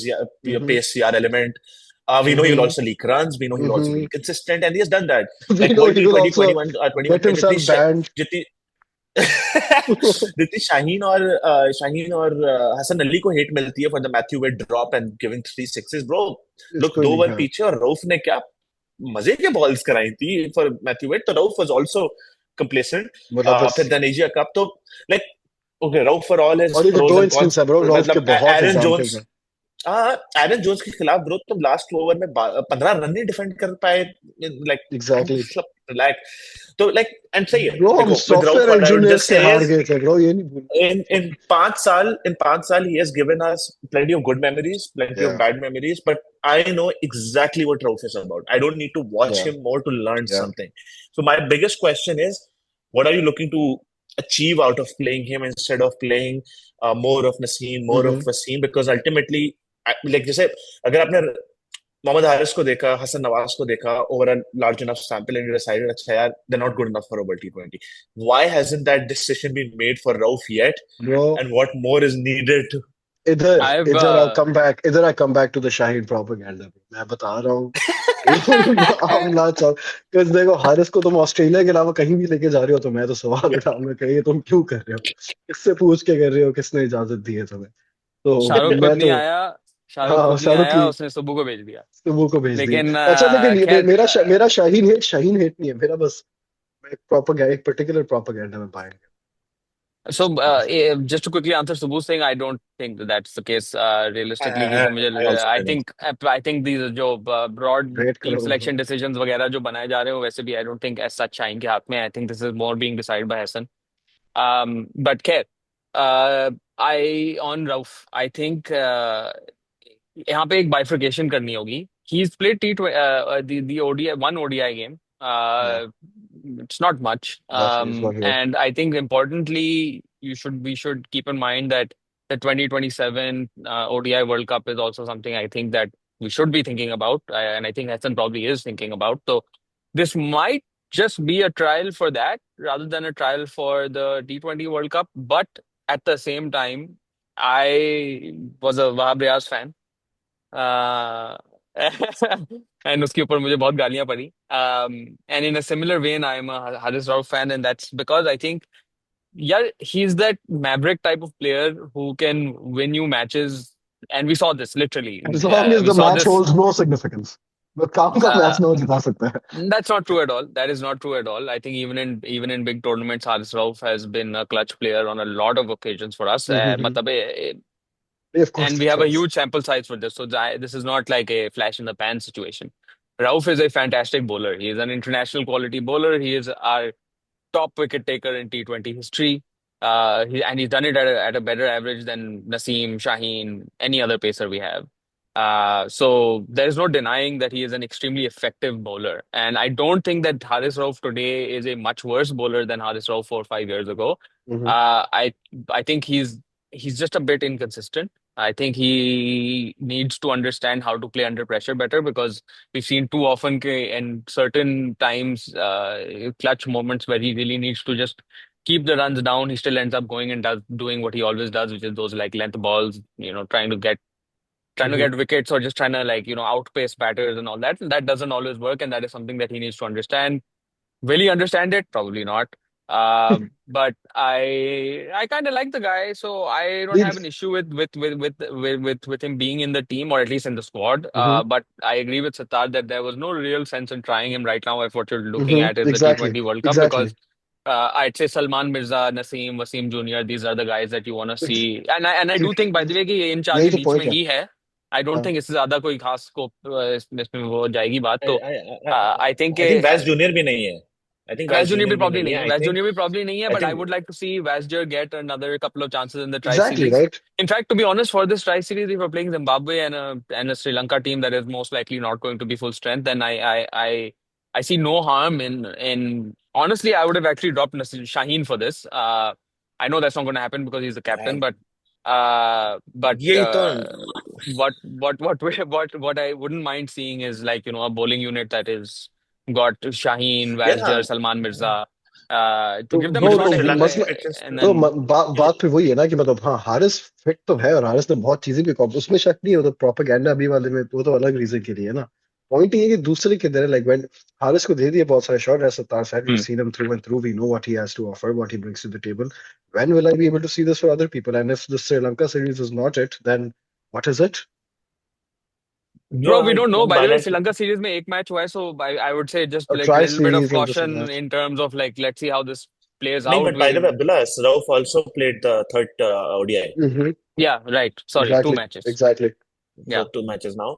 CR element. We know he will also leak runs. We know he will also be inconsistent, and he has done that. We Like know World he will T20 also 21 get में himself banned. जितनी शाहीन और हसन अली को hit मिलती है for the Matthew Wade drop and giving 3 sixes, bro. Look इसको 2 नहीं over हाँ. पीछे और रऊफ ने क्या मजे के बॉल्स कराई थी फॉर मैथ्यू वेड, तो रऊफ वाज आल्सो कंप्लेसेंट। मतलब बस। फिर द एशिया कप तो like okay, Rauf for all his और ये तो प्रोज दो एंड इंस्टेंस कॉन्स, है ब्रो, रऊफ के मतलब बहुत एरन एग्जांपल्स जोन्स, हैं। हाँ एरन जोन्स के खिलाफ ब्रो तुम लास्ट ओवर में 15 रन नहीं डिफेंड कर पाए, लाइक एग्जैक्टली। लाइक तो लाइक एंड सही है। ब्रो हम देखो with Rauf software what I would engineer just say से हार इज गए थे ब्रो, ये नहीं भूल। in 5 साल he has given us plenty of good memories, plenty of या bad memories, but I know exactly what Rauf is about. I don't need to watch या him more to learn या something. So my biggest question is, what are you looking to achieve out of playing him instead of playing more of Naseem, more of Wasim? Because ultimately, like जैसे अगर आपने मोहम्मद हारिस को देखा, हसन नवाज को देखा over a large enough sample and decided अच्छा यार they not good enough for over टी20, why hasn't that decision been made for Rauf yet, bro and what more is needed to इधर I've इधर I come back to the Shaheen propaganda. मैं बता रहा हूँ I'm not sorry, because देखो हारिस को तुम ऑस्ट्रेलिया के अलावा कहीं भी लेके जा रहे हो तो मैं तो सवाल उठाऊंगा कि ये तुम क्यों कर रहे हो, किससे पूछ के कर रहे हो, किसने इजाजत दी है तुम्हें। शाहरुख तो खुद मैं नहीं तो आया, शाहरुख हाँ खुद नहीं शाहरुख आया, की उसने सुबु को भेज दिया। तुमको को भेज दी। लेकिन अच्छा लेकिन खैर, मेरा शाहीन हेट नहीं है मेरा, बस मैं प्रोपेगेंडा एक पर्टिकुलर प्रोपेगेंडा में पाया so गया। just to quickly answer Subbu's thing, I don't think that that's the case realistically, I, क्योंकि I मुझे also didn't. I think these जो broad वेट team करो। selection decisions वगैरह जो बनाए जा रहे हो वैसे भी I don't think as such Shaheen के हाथ में है. I think this is more being decided by Hassan. But khair, I on Rauf, I think यहाँ पे एक bifurcation करनी होगी. He's played the ODI one ODI game. या It's not much. Exactly it's not here. And I think importantly, we should keep in mind that the 2027 ODI World Cup is also something I think that we should be thinking about, and I think Hassan probably is thinking about. So this might just be a trial for that rather than a trial for the T20 World Cup. But at the same time, I was a Wahab Riaz fan. Uh, and उसके ऊपर मुझे बहुत गालियां पड़ी. And in a similar vein, I am a Haris Rauf fan, and that's because I think, yeah, he's that maverick type of player who can win you matches, and we saw this literally. As long as We the saw match this. holds no significance, but काम का Uh, match ना हो जिता सकता है। That's not true at all. That is not true at all. I think even in big tournaments, Haris Rauf has been a clutch player on a lot of occasions for us. हम्म। मतलब, Of and course we of have a course। huge sample size for this. So this is not like a flash in the pan situation. Rauf is a fantastic bowler. He is an international quality bowler. He is our top wicket taker in T20 history. And he's done it at a better average than Naseem, Shaheen, any other pacer we have. So there is no denying that he is an extremely effective bowler. And I don't think that Haris Rauf today is a much worse bowler than Haris Rauf 4 or 5 years ago. Hmm Uh, I I think he's just a bit inconsistent. I think he needs to understand how to play under pressure better, because we've seen too often in certain times, clutch moments where he really needs to just keep the runs down. He still ends up going and doing what he always does, which is those like length balls, trying to hmm get wickets, or just trying to, like, outpace batters and all that. And that doesn't always work, and that is something that he needs to understand. Will he understand it? Probably not. But I kind of like the guy, so I don't have an issue with him being in the team, or at least in the squad. Hmm But I agree with Satar that there was no real sense in trying him right now if what you're looking at is the exactly T20 World Cup, exactly. because I'd say Salman Mirza, Naseem, Wasim Jr. These are the guys that you want to see, and I do think, by the way, कि ये इन चार यही के तो बीच में point है। ही है. I don't हाँ think इससे ज्यादा कोई खास स्कोप इसमें वो जाएगी बात. I, तो I, I think I think Vaz Junior भी नहीं है, I think Vaz Vaz Junior Junior भी भी probably नहीं नहीं है, है. I Vaz think Junior भी probably नहीं है, I but I think would like to see Vazger get another couple of chances in the tri exactly series. Right. In fact, to be honest, for this tri series, if we're playing Zimbabwe and a Sri Lanka team that is most likely not going to be full strength, then I see no harm in honestly, I would have actually dropped Shaheen for this. I know that's not going to happen because he's the captain, यार but यही तो what I wouldn't mind seeing is, like, a bowling unit that is got Shaheen, यार हाँ Vazger, Salman Mirza, to तो give them a bro देखो shot तो at least, Sri Lanka की मसला फिटनेस and तो then बात फिर वही है ना कि मतलब हाँ हारिस फिट तो है और हारिस ने बहुत चीजें भी उसमें शक नहीं है, तो प्रोपेगेंडा अभी वाले में वो तो अलग रीजन के लिए है ना। पॉइंट ये है कि दूसरे किधर है, लाइक व्हेन हारिस को दे दिए बहुत सारे shot, as Sattar said we've hmm. seen him through and through, we know what he has to offer, what he brings to the table. When will I be able to see this for other people? And if the Sri Lanka series is not it, then what is it? जो Bro, we don't know. By the way, minus. Sri Lanka series में एक match हुआ है, so I would say just A like try little bit of series in the caution Singapore. in terms of like let's see how this plays नहीं, out. but by the We way, Abdullah, Rauf also played the third ODI. Mm-hmm. yeah, right. Sorry, two Exactly. matches. Exactly. Yeah. So 2 matches now.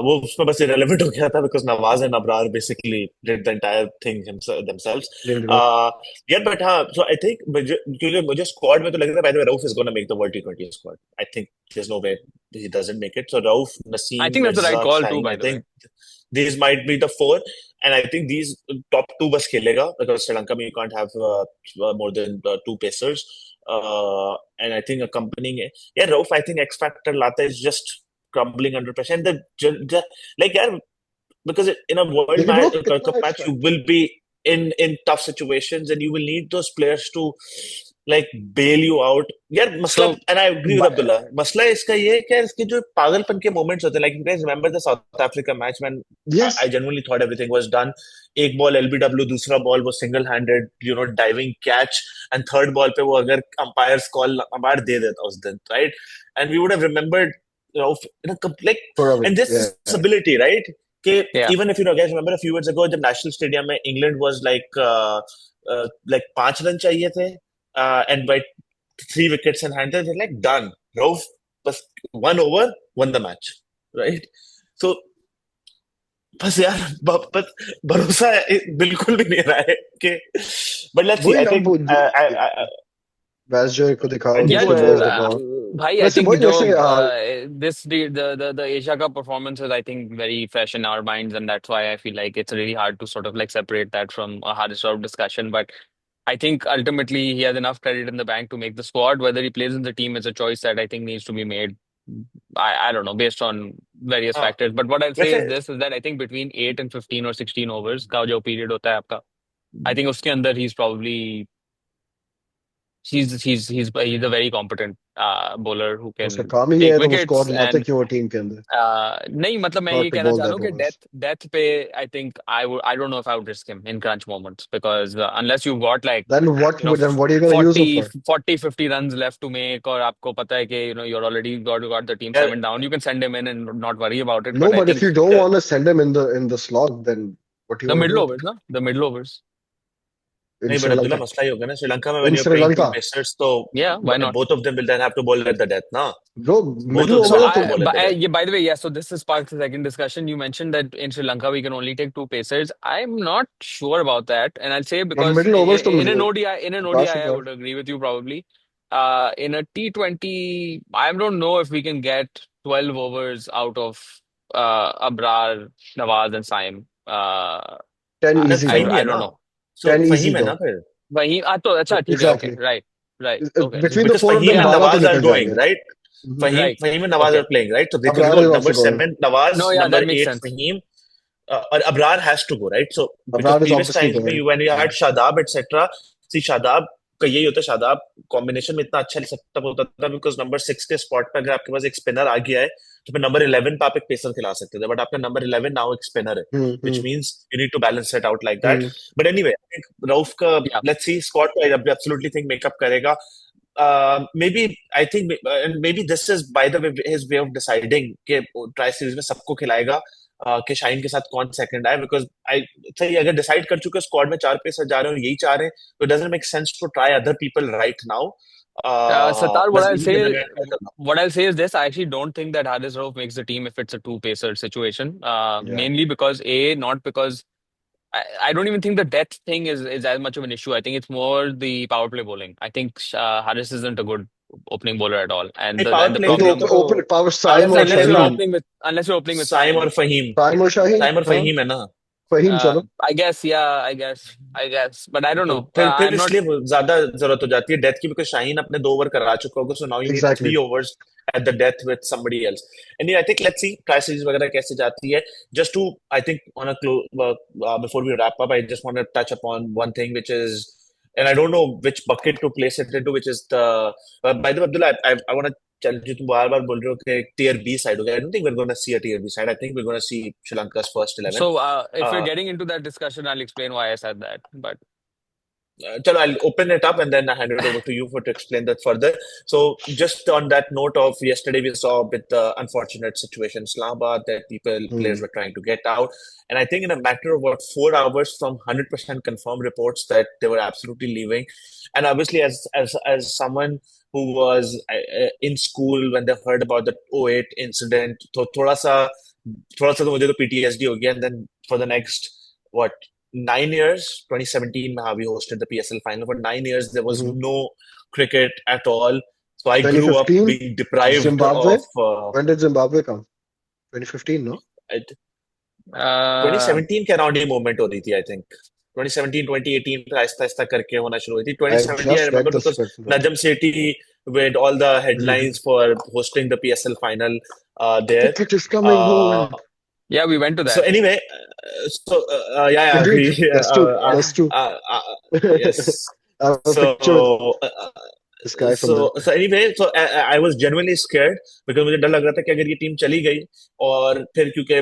वो उसमें बस irrelevant हो गया था because Nawaz and Abrar basically did the entire thing themselves. Cleaned it up. Yeah, but हाँ, so I think क्योंकि मुझे squad में तो लग रहा है by the way Rauf is going to make the World T20 squad. I think there's no way he doesn't make it. So Rauf, I Naseem, think that's the right Mirza, call too, Shaheen, by I the way. think these might be the four. And I think these top two बस खेलेगा because Sri Lanka में you can't have more than two pacers. And I think accompanying it, yeah, Rauf, I think X Factor लाता is just crumbling under pressure. And like, yeah, because in a world लेकिन bro match, कितना cup match, you expect. will be in tough situations, and you will need those players to like bail you out. Yeah, masla, So, and I agree with but, Abdullah. Masla इसका ये है कि यार इसके जो पागलपन के moments होते हैं, like you guys remember the South Africa match when I Yes. genuinely thought everything was done. एक ball LBW, दूसरा ball वो single handed, diving catch, and third ball पे वो अगर umpire दे देता उस दिन, right? And we would have remembered, like, Forever. and this Yeah. is ability, right? कि yeah. even if guys remember a few years ago, the National Stadium में England was like 5 run चाहिए थे, and by 3 wickets in hand, they're like done. Rauf was 1 over, won the match, right? So बस यार बस भरोसा बिल्कुल भी नहीं रहा है कि but let's see. वही I ना think वो वैस जो को दिखाओ I think Yeah, दूसरे वो बॉलर्स uh, दिखाओ bhai, I वैसे think वही जो जैसे this the Asia Cup performance is I think very fresh in our minds, and that's why I feel like it's really hard to sort of like separate that from a Haris Rauf discussion. But I think ultimately he has enough credit in the bank to make the squad. Whether he plays in the team is a choice that I think needs to be made. I don't know based on various हाँ factors. But what I'll say वैसे is this: is that I think between 8 and 15 or 16 overs का जो period होता है आपका, I think उसके अंदर he's probably he's a very competent bowler who उसका can काम ही ये take है तो वो wickets स्क्वाड लाते and क्यों टीम के अंदर नहीं मतलब मैं ये नॉट टू कहना बॉल चाह रहा दैट हूँ कि ओवर्स डेथ पे I think I don't know if I would risk him in crunch moments because unless you've got like then what are you going to use him 40 for 40 50 runs left to make और आपको पता है कि you're already got the team यार 7 down, you can send him in and not worry about it. no But I but if think you don't want to send him in the slot then what do you the want to middle do overs, no, the middle overs. in नहीं, but Sri Abdullah Lanka मसला ही होगा ना श्रीलंका में when in you're Sri playing two Lanka pacers, तो Yeah, why not? both of them will then have to bowl at the death, ना? bro Both middle of them So over will है have तो to bowl at the death. yeah, by the way, yeah. So this is part of the second discussion. You mentioned that in Sri Lanka we can only take two pacers. I'm not sure about that, and I'll say because middle overs तो in an ODI, काश I would agree with you probably. In a T20, I don't know if we can get 12 overs out of Abrar, Nawaz, and Saim. 10 यार easy Faheem bro ही है I ना, don't know. so 10 easy Faheem है bro ना फिर, वही तो अच्छा ठीक है okay exactly right okay between the because four of them Fahim and yeah 12 तो Nawaz are निकल going, जाएंगे right? Fahim, right Fahim and Nawaz okay are playing, right? So they could Abrar go is number also going 7, Nawaz, no yeah number that makes 8, sense Fahim, or Abrar has to go, right? So because Abrar is previous obviously times going when you yeah had Shadab, etc., see Shadab का यही होता है, Shadab combination में इतना अच्छा setup होता था because number 6 के स्पॉट पर अगर आपके पास एक स्पिनर आ गया है तो फिर नंबर 11 पे आप एक पेसर खिला सकते थे, बट आपका नंबर 11 नाउ एक स्पिनर है, hmm which hmm means you need to balance it out like that. hmm But anyway, I think Rauf का yeah. let's see squad I absolutely think makeup करेगा. Maybe I think and maybe this is by the way his way of deciding कि tri series में सबको खिलाएगा कि shine के साथ कौन सेकंड आए, बिकॉज आई सही अगर डिसाइड कर चुके स्क्वाड में 4 पेसर जा रहे हो यही चाह रहे हैं तो it doesn't make sense to try other people right now. Satar, बस यही है मैं try करना. what I'll say is this: I actually don't think that Haris Rauf makes the team if it's a two-pacer situation. yeah Mainly because not because I don't even think the depth thing is as much of an issue. I think it's more the power play bowling. I think Haris isn't a good opening bowler at all, and नहीं, and power the play के नहीं लिए problem तो तो open power power Saim play और के लिए तो आप unless you're opening with Saim और Saim. फहीम, Saim और Shaheen साइम और हाँ फहीम है ना. Fahim चलो I guess, yeah, I guess, but I don't तो know. फिर I'm not. इसलिए ज्यादा जरूरत हो जाती है डेथ की, बिकॉज शाहीन अपने 2 ओवर करा चुका होगा, so now you need exactly 3 overs at the death with somebody else. And yeah, I think let's see tri series वगैरह कैसे जाती है. Just to I think on a before we wrap up, I just want to touch upon one thing which is, and I don't know which bucket to place it into, which is the by the way Abdullah, I want to चल जो तुम बार बार बोल रहे हो कि tier B side हो गया, I don't think we are gonna see a tier B side, I think we are gonna see श्रीलंका's first 11. So if we're getting into that discussion, I'll explain why I said that. But Chalo, I'll open it up and then I hand it over to you to explain that further. So, just on that note of yesterday, we saw with the unfortunate situation in Islamabad that players Hmm. were trying to get out, and I think in a matter of what 4 hours from 100% confirmed reports that they were absolutely leaving, and obviously as someone who was in school when they heard about the '08 incident, तो थोड़ा सा तो मुझे तो PTSD हो गया, and then for the next what 9 years, 2017 में we hosted the PSL final. For 9 years, there was Hmm. no cricket at all. So I grew up 2015, being deprived Zimbabwe. of When did Zimbabwe come? 2015, no? it- Uh, 2017 के around ही movement हो रही थी I think 2017 2018 पे आहिस्ता आहिस्ता करके होना शुरू हुई थी I 2017 I just read remember the because script, bro. Najam Sethi with all the Mhm. headlines for hosting the PSL final there Cricket is coming uh, home. yeah, we went to so that. anyway yeah You yeah did. Us too. uh, Us too. uh, uh, yes I have a picture with so this guy from so there. so anyway so I was genuinely scared because मुझे डर लग रहा था कि अगर ये team चली गई और फिर क्योंकि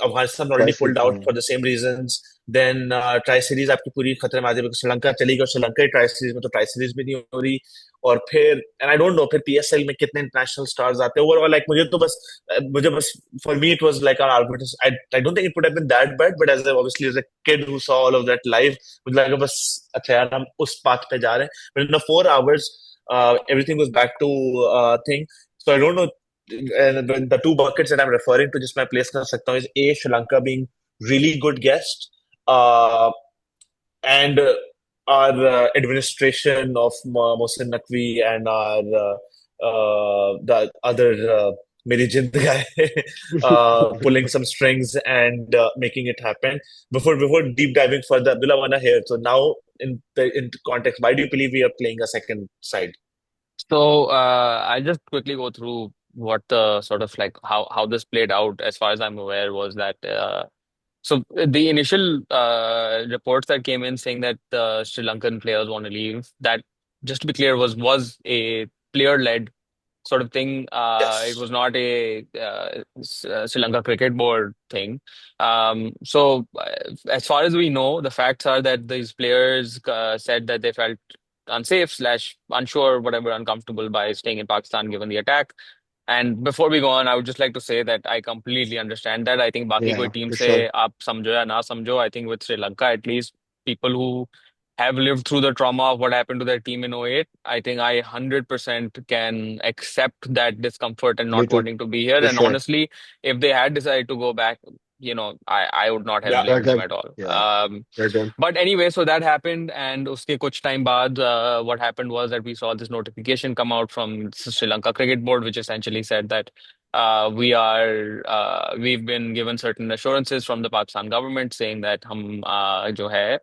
Afghanistan already pulled out Tricycle. For the same reasons then tri series आपकी पूरी खतरे में आ जाए श्रीलंका चली गई और श्रीलंका ही ट्राई सीरीज में तो ट्राई सीरीज भी नहीं हो रही और फिर एंड आई डोंट नो फिर पीएसएल में कितने इंटरनेशनल स्टार्स आते हैं ओवरऑल लाइक मुझे बस for me it was like an argument I don't think it would have been that bad but obviously as a kid who saw all of that live मुझे लगा बस अच्छा यार हम उस पाथ पे जा रहे हैं but in the 4 hours everything was back to thing. So I don't know. And the two buckets that I'm referring to, just my place कर सकता हूँ, is A, Sri Lanka being really good guest, and our administration of Mohsin Naqvi and our the other Meri Jind guy pulling some strings and making it happen. Before deep diving further, Abdullah Wana here. So now in context, why do you believe we are playing a second side? So I'll just quickly go through what the sort of like how this played out. As far as I'm aware, was that so the initial reports that came in saying that the Sri Lankan players want to leave. That, just to be clear, was a player-led sort of thing. It Yes. was not a Sri Lanka Cricket Board thing. As far as we know, the facts are that these players said that they felt unsafe slash unsure, whatever, uncomfortable by staying in Pakistan given the attack. And before we go on, I would just like to say that I completely understand that. I think बाकी कोई Yeah, team for से sure. आप समझो या ना समझो, I think with Sri Lanka at least, people who have lived through the trauma of what happened to their team in '08, I think I 100% can accept that discomfort and Me not too, wanting to be here. for And sure. honestly, if they had decided to go back, I would not have Yeah. blamed them That, at all. yeah, they're done. But anyway, so that happened, and uske kuch time baad, what happened was that we saw this notification come out from Sri Lanka Cricket Board, which essentially said that we've been given certain assurances from the Pakistan government saying that जो है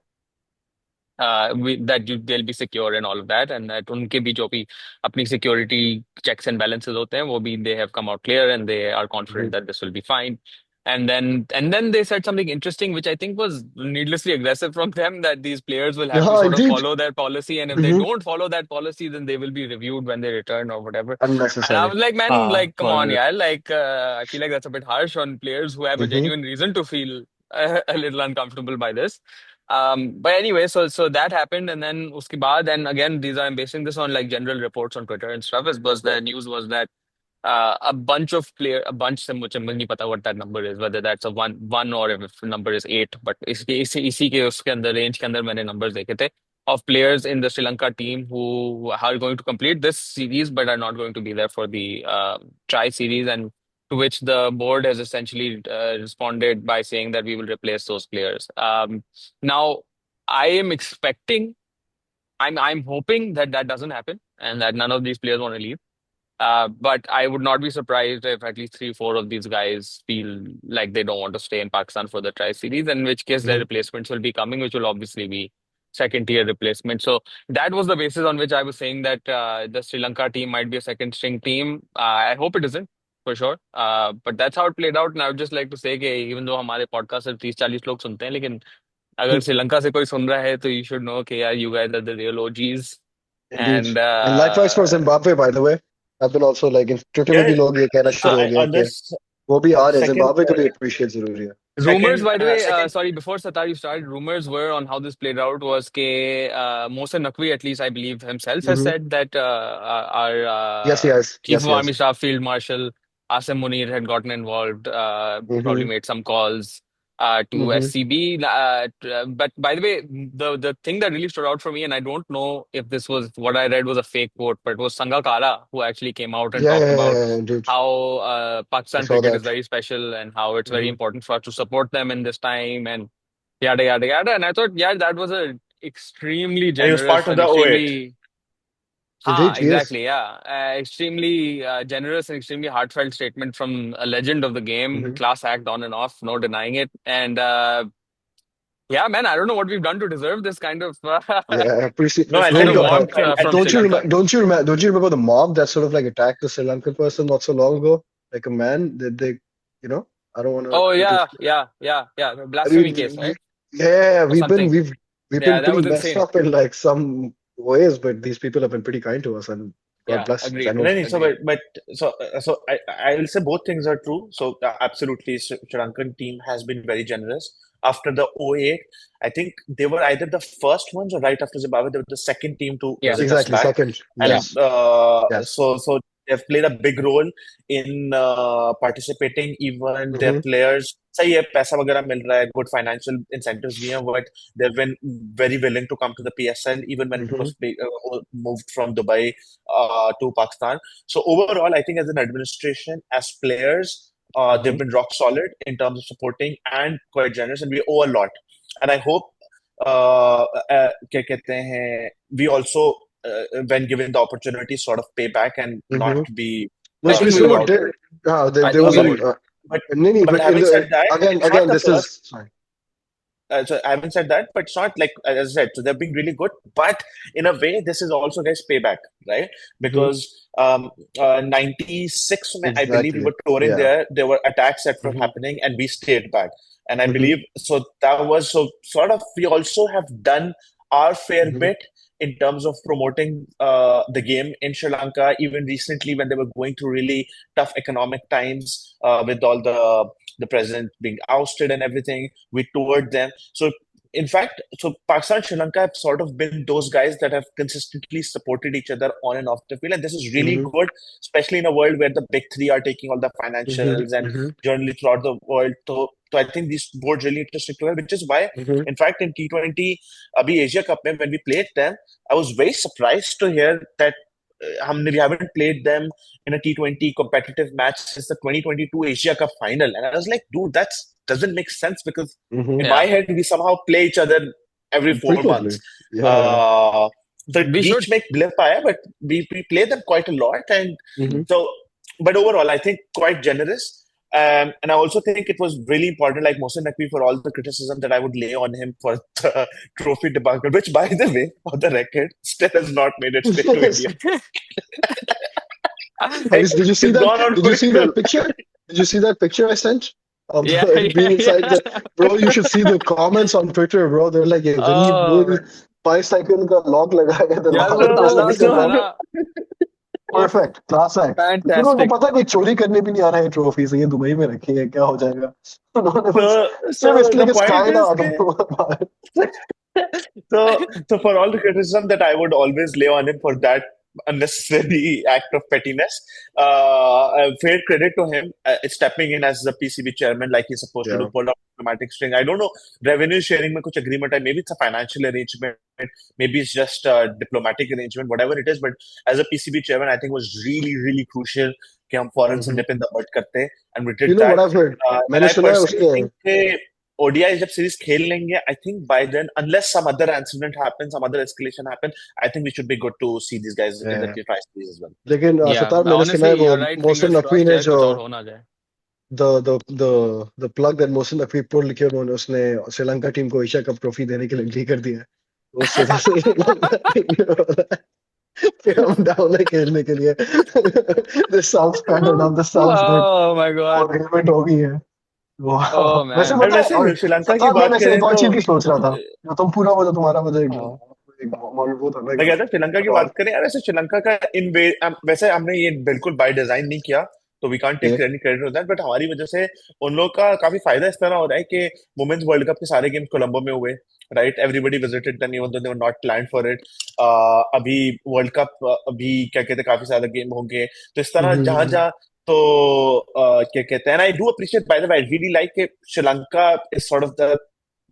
they'll be secure and all of that, and that उनके भी जो भी अपनी security checks and balances होते हैं वो भी they have come out clear and they are confident Mhm. that this will be fine. And then they said something interesting, which I think was needlessly aggressive from them, that these players will have to Yeah, sort of indeed. follow their policy, and if they Hmm. don't follow that policy, then they will be reviewed when they return or whatever. And I Unnecessary. was like, man, like, come on, For yeah, like, I feel like that's a bit harsh on players who have a Hmm. genuine reason to feel a little uncomfortable by this. But anyway, so that happened, and then uske baad, and again, I'm basing this on like general reports on Twitter and stuff. Was the news was that a bunch से मुझे नहीं पता what that number is, whether that's a one or if the number is eight, but इसी के उसके अंदर range के अंदर मैंने numbers देखे थे of players in the Sri Lanka team who are going to complete this series but are not going to be there for the try series, and to which the board has essentially responded by saying that we will replace those players. Now, I am expecting, I'm hoping that that doesn't happen and that none of these players want to leave. But I would not be surprised if at least three, four of these guys feel like they don't want to stay in Pakistan for the tri series, in which case their Hmm. replacements will be coming, which will obviously be second tier replacement. So that was the basis on which I was saying that the Sri Lanka team might be a second string team. I hope it isn't, for sure. But that's how it played out. And I would just like to say that even though हमारे podcast सिर्फ 30-40 लोग सुनते हैं, लेकिन अगर श्रीलंका से कोई सुन रहा है तो you should know कि यार you guys are the real OGs. Indeed. And And likewise for Zimbabwe, by the way. I've been also like in Twitter में yeah, भी लोग ये कहना so शुरू हो I गया on कि this वो भी आ रहे हैं second जिम्बाब्वे को भी appreciate जरूरी है. Rumors, second by the way, second. sorry, before Satar you started, rumors were on how this played out was Mohsen Naqvi, at least I believe himself, has Hmm. said that our Yes, yes, Chief yes, of yes. Army Staff Field Marshal Asim Munir had gotten involved, probably Hmm. made some calls to Hmm. SCB. But by the way, the thing that really stood out for me, and I don't know if this was what I read was a fake quote, but it was Sangakkara who actually came out and Yeah, talked yeah, yeah, about dude. how I Pakistan saw cricket is that. very special and how it's very Hmm. important for us to support them in this time and yada yada yada. And I thought, yeah, that was a extremely And he was part generous of and the O8. extremely Indeed, he is. exactly, yeah, extremely generous and extremely heartfelt statement from a legend of the game, Hmm. class act on and off, no denying it. And yeah, man, I don't know what we've done to deserve this kind of Yeah, I appreciate. No, this I kind Bro, of think warmth from Sri don't you Lanka. remember? Don't you remember the mob that sort of like attacked the Sri Lankan person not so long ago? Like a man that they, you know, I don't want to Oh into. yeah, yeah, yeah, yeah. The I blasphemy case, mean, right, yeah, or something. we've Yeah, been that pretty was messed insane. up in like some ways, but these people have been pretty kind to us, and God Yeah, bless. agreed, Genuine. no, no, so agreed. so I'll say both things are true. So absolutely, Sri Lankan team has been very generous. After the O8, I think they were either the first ones or right after Zimbabwe, they were the second team to Yeah, visit us Exactly. back. Second. yeah. And Yes. Yes. so they've played a big role in participating. Even their Mm-hmm. players, सही है पैसा वगैरह मिल रहा है, good financial incentives भी हैं, but they've been very willing to come to the PSL even when it Mm-hmm. was moved from Dubai to Pakistan. So overall, I think as an administration, as players, they've Mm-hmm. been rock solid in terms of supporting and quite generous, and we owe a lot. And I hope क्या कहते हैं, we also when given the opportunity sort of pay back and not Mm-hmm. be I Which we think we sort of would. did. about it. I There think was we But would. an but no, but but in having the said that, it's not again, the this first. is sorry. So I haven't said that, but it's not like as I said. So they're being really good, but in a way, this is also guys payback, right? Mm-hmm. Because 96, I believe we Exactly. were touring Yeah. there. There were attacks that were Mm-hmm. happening, and we stayed back. And I Mm-hmm. believe so that was so sort of we also have done our fair Mm-hmm. bit in terms of promoting the game in Sri Lanka. Even recently, when they were going through really tough economic times with all the president being ousted and everything, we toured them. So in fact, so Pakistan and Sri Lanka have sort of been those guys that have consistently supported each other on and off the field. And this is really Mm-hmm. good, especially in a world where the big three are taking all the Mm-hmm. financials and Mm-hmm. generally throughout the world. So I think these boards really interesting to have, which is why, Mm-hmm. in fact, in T20, Abhi Asia Cup, when we played them, I was very surprised to hear that we haven't played them in a T20 competitive match since the 2022 Asia Cup final. And I was like, dude, that doesn't make sense because Mm-hmm. in my Yeah, head, we somehow play each other every 4 months. Frequently. Yeah. Yeah. Uh, the we beach should. make blip आया, but we play them quite a lot. And Mm-hmm. so, but overall, I think quite generous. And I also think it was really important, like Mohsen Naqvi, for all the criticism that I would lay on him for the trophy debacle, which, by the way, for the record, still has not made its way to India. Like, Did you see it's that? gone on Did you see viral. that picture? Did you see that picture I sent of Yeah, it yeah, being inside the yeah. bro? You should see the comments on Twitter, bro. They're like, "ये गरीब Oh लोग man. 5 second का lock लगाएगा तो यार वो हमारे पास ताला नहीं So, कर रहा ताला उफ परफेक्ट क्लास है फिर उनको फैंटास्टिक पता है कि चोरी करने भी नहीं आ रहा है ट्रॉफी से ये दुबई में रखी है क्या हो जाएगा उन्होंने बस सिर्फ so इसलिए the कि point स्काई ना is, आ गया so for all the criticism that I would always lay on him for that unnecessary act of pettiness, fair credit to him. Stepping in as the PCB chairman, like he's supposed to do, yeah pull up diplomatic string. I don't know, revenue sharing में कुछ agreement है. Maybe it's a financial arrangement. Maybe it's just a diplomatic arrangement, whatever it is. But as a PCB chairman, I think was really, really crucial कि हम foreign से Mhm. nip in the bud करते, and we you did know what that. I've heard And मैंने I सुना है personally उसके think कि ODI जब series खेल लेंगे, I think by then, unless some other incident happens, some other escalation happens, I think we should be good to see these guys in the yeah. T5 series as well. लेकिन Yeah, Sattar मैंने सुना honestly है वो you're right, Mohsin fingers Naqvi crossed ने है जो कुछ और हो ना जाए. the plug that Mohsin Naqvi पुल लिखे उन्होंने उसने श्रीलंका टीम को एशिया कप ट्रॉफी देने के लिए एग्री कर दिया है उस वजह से श्रीलंका टीम ने बोला है कि हम डाउन है खेलने के लिए this sounds better now this sounds good Oh my वो God. एग्रीमेंट हो गई है वाह Oh वैसे man. और पता है और वैसे श्रीलंका की सतार मैं बात वैसे करें एक और तो चीज भी सोच रहा था जो तुम पूरा वो जो तुम्हारा वो जो हाँ, एक वो था ना मैं एकदम कहता श्रीलंका की और बात करें यार, वैसे श्रीलंका का इन वे वैसे हमने ये बिल्कुल बाय डिजाइन नहीं किया, तो we can't take Okay. Any credit of that, but हमारी वजह से उन लोग का काफी फायदा इस तरह हो रहा है कि वुमेन्स वर्ल्ड कप के सारे गेम्स कोलंबो में हुए, right, everybody visited them even though they were not planned for it. अभी वर्ल्ड कप अभी क्या कहते हैं काफी ज्यादा गेम होंगे, तो इस तरह जहां Mm-hmm. जहां तो क्या कहते हैं, I do appreciate by the way, I really like कि Sri Lanka is sort of the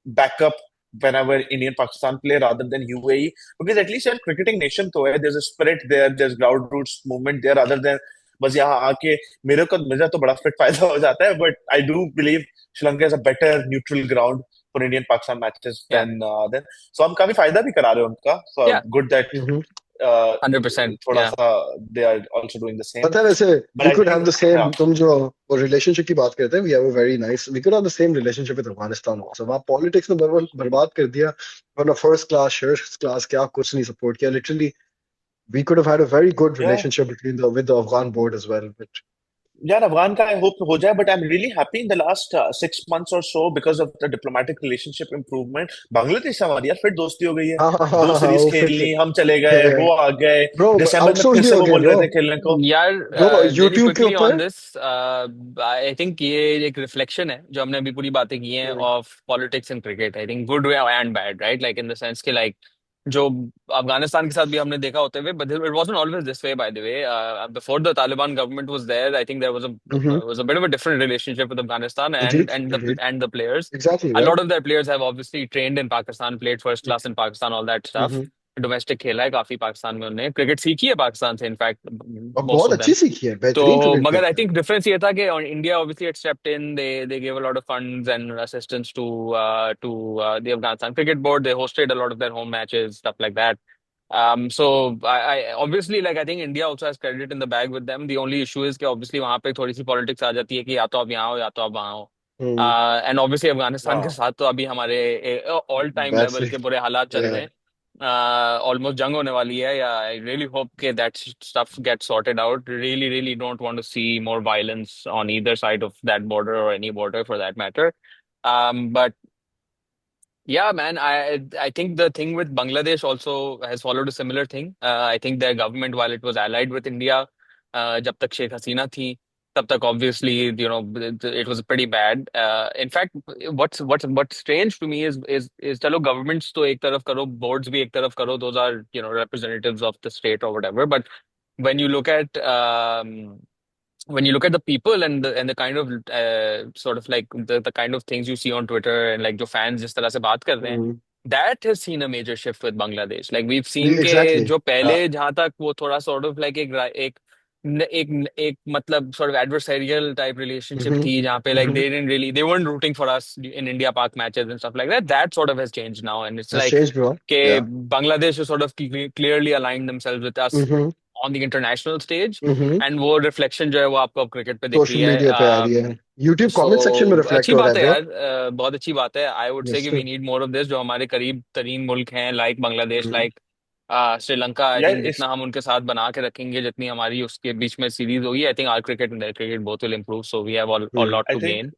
backup whenever Indian Pakistan play rather than UAE, because at least you're cricketing nation तो है, there's a spirit there, there's ground roots movement there, rather than बस यहाँ आके मेरा तो बड़ा fit फायदा हो जाता है, but I do believe Sri Lanka is a better neutral ground for Indian Pakistan matches Yeah, than so हम काफी फायदा भी करा रहे हैं उनका, so yeah, good that Mm-hmm. 100%. थोड़ा Yeah. सा they are also doing the same, पता है वैसे but we I could have think the same, हाँ तुम जो वो रिलेशनशिप की बात करते हैं, we have a very nice, we could have the same relationship with Afghanistan also। वहाँ पॉलिटिक्स ने बर्बाद कर दिया, वरना फर्स्ट क्लास क्या कुछ नहीं सपोर्ट किया literally. We could have had a very good yeah relationship between the with the Afghan board as well, but यार अफगान का आई होप हो जाए, but I am really happy in the last 6 months और so because of the diplomatic relationship improvement. Bangladesh से हमारी यार फिर दोस्ती हो गई है, दो सीरीज वो फिर खेलनी, से हम चले गए, वो आ गए, ब्रो दिसंबर में आउटसोर्स फिर भी से हो वो गए बोल ब्रो। रहे थे खेलने को। यार ब्रो वेरी यूट्यूब के क्विकली ऑन ऊपर दिस, आई थिंक ये एक रिफ्लेक्शन है जो हमने अभी पूरी बातें की हैं of politics in cricket. I think good way and bad, right, like in the sense कि लाइक जो अफगानिस्तान के साथ भी हमने देखा होते हुए, but it wasn't always this way by the way. Before the Taliban government was there, I think there was a bit of a different relationship with Afghanistan indeed indeed and the players. exactly A yeah lot of their players have obviously trained in Pakistan, played first class in Pakistan, all that stuff. mm-hmm. Domestic खेला है काफी पाकिस्तान में, उन्होंने cricket सीखी है पाकिस्तान से, in fact और most बहुत ऑफ अच्छी देम। सीखी है, तो बेहतरीन क्रिकेट मगर आई खेलते हैं। थिंक डिफरेंस ये था कि India obviously had stepped in, they gave a lot of funds and assistance to the Afghanistan cricket board. They hosted a lot of their home matches, stuff like that. So I obviously, like, I think India also has credit in the bag with them. The only issue is कि obviously वहां पे थोड़ी सी politics आ जाती है कि या तो आप यहाँ हो या तो आप वहाँ हो। हम्म एंड ऑब्वियसली अफगानिस्तान के हाँ साथ तो अभी हमारे ऑल टाइम बैड लेवल से के बुरे हालात चल रहे yeah हैं। ऑलमोस्ट जंग होने वाली है, या आई रियली होप के that stuff get sorted out. Really really don't want to see more violence on either side of that border or any border for that matter. But yeah, man, I think the thing with Bangladesh also has followed a similar thing. I think their government, while it was allied with India, जब तक शेख हसीना थी, तब तक obviously, it was pretty bad. In fact, what's strange to me is चलो governments तो एक तरफ करो, boards भी एक तरफ करो, those are representatives of the state or whatever. But when you look at when you look at the people and the kind of sort of like the kind of things you see on Twitter and like जो fans जिस तरह से बात कर रहे हैं, mm. that has seen a major shift with Bangladesh. Like we've seen के exactly जो पहले जहां तक वो थोड़ा sort of like एक मतलब sort of adversarial type relationship mm-hmm. थी, जहाँ पे like Mm-hmm. they weren't rooting for us in India Pak matches and stuff like that. That sort of has changed now, and it's That's like changed bro के yeah Bangladesh has sort of clearly aligned themselves with us mm-hmm. on the international stage, Mm-hmm. And वो reflection जो है वो आपको अब cricket पे दिख रही सोशल मीडिया पे आ रही है, है। यूट्यूब सो कमेंट सेक्शन में रिफ्लेक्ट अच्छी हो रहा बात है है ब्रो। यार, बहुत अच्छी बात है। आई वुड से यस कि we need more of this, जो हमारे करीब तरीन मुल्क हैं, like Bangladesh, hmm like Sri Lanka. I यार थिंक इस जितना हम उनके साथ बना के रखेंगे, जितनी हमारी उसके बीच में सीरीज होगी, I think our cricket and their cricket both will improve, so we have a hmm lot I to think gain.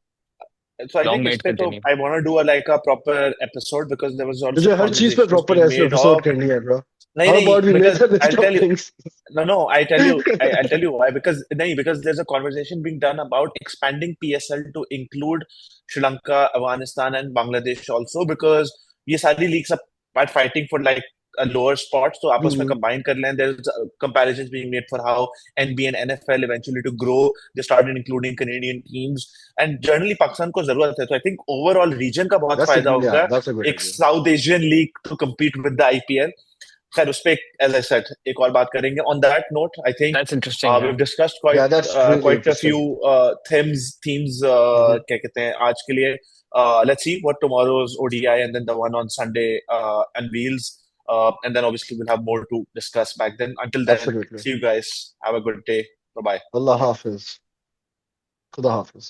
so I Long think may इस it पे तो continue. I want to do a like a proper episode because there was also मुझे हर चीज पे conversations proper being ऐसे made episode of करनी है bro. नहीं हाउ नहीं about we because make a I'll list tell of you things no I'll tell you why, because नहीं because there's a conversation being done about expanding PSL to include Sri Lanka, Afghanistan and Bangladesh also, because ये सारी leagues are fighting for like a lower spot, तो आपस में combine कर लें। There's comparisons being made for how NBA and NFL eventually to grow, they started including Canadian teams, and generally Pakistan को जरूरत है, तो I think overall region का बहुत दैट्स अ फायदा या होगा दैट्स अ गुड एक idea. South Asian league to compete with the IPL। खैर उस पे एज आई सेड एक और बात करेंगे। On that note I think That's interesting, we yeah. Have discussed या that's really quite a few interesting. Themes क्या कहते हैं आज के लिए। Let's see what tomorrow's ODI and then the one on Sunday unveils, and then obviously we'll have more to discuss back then. Until then, absolutely. see you guys, have a good day, bye bye। अल्लाह हाफिज, खुदा हाफिज।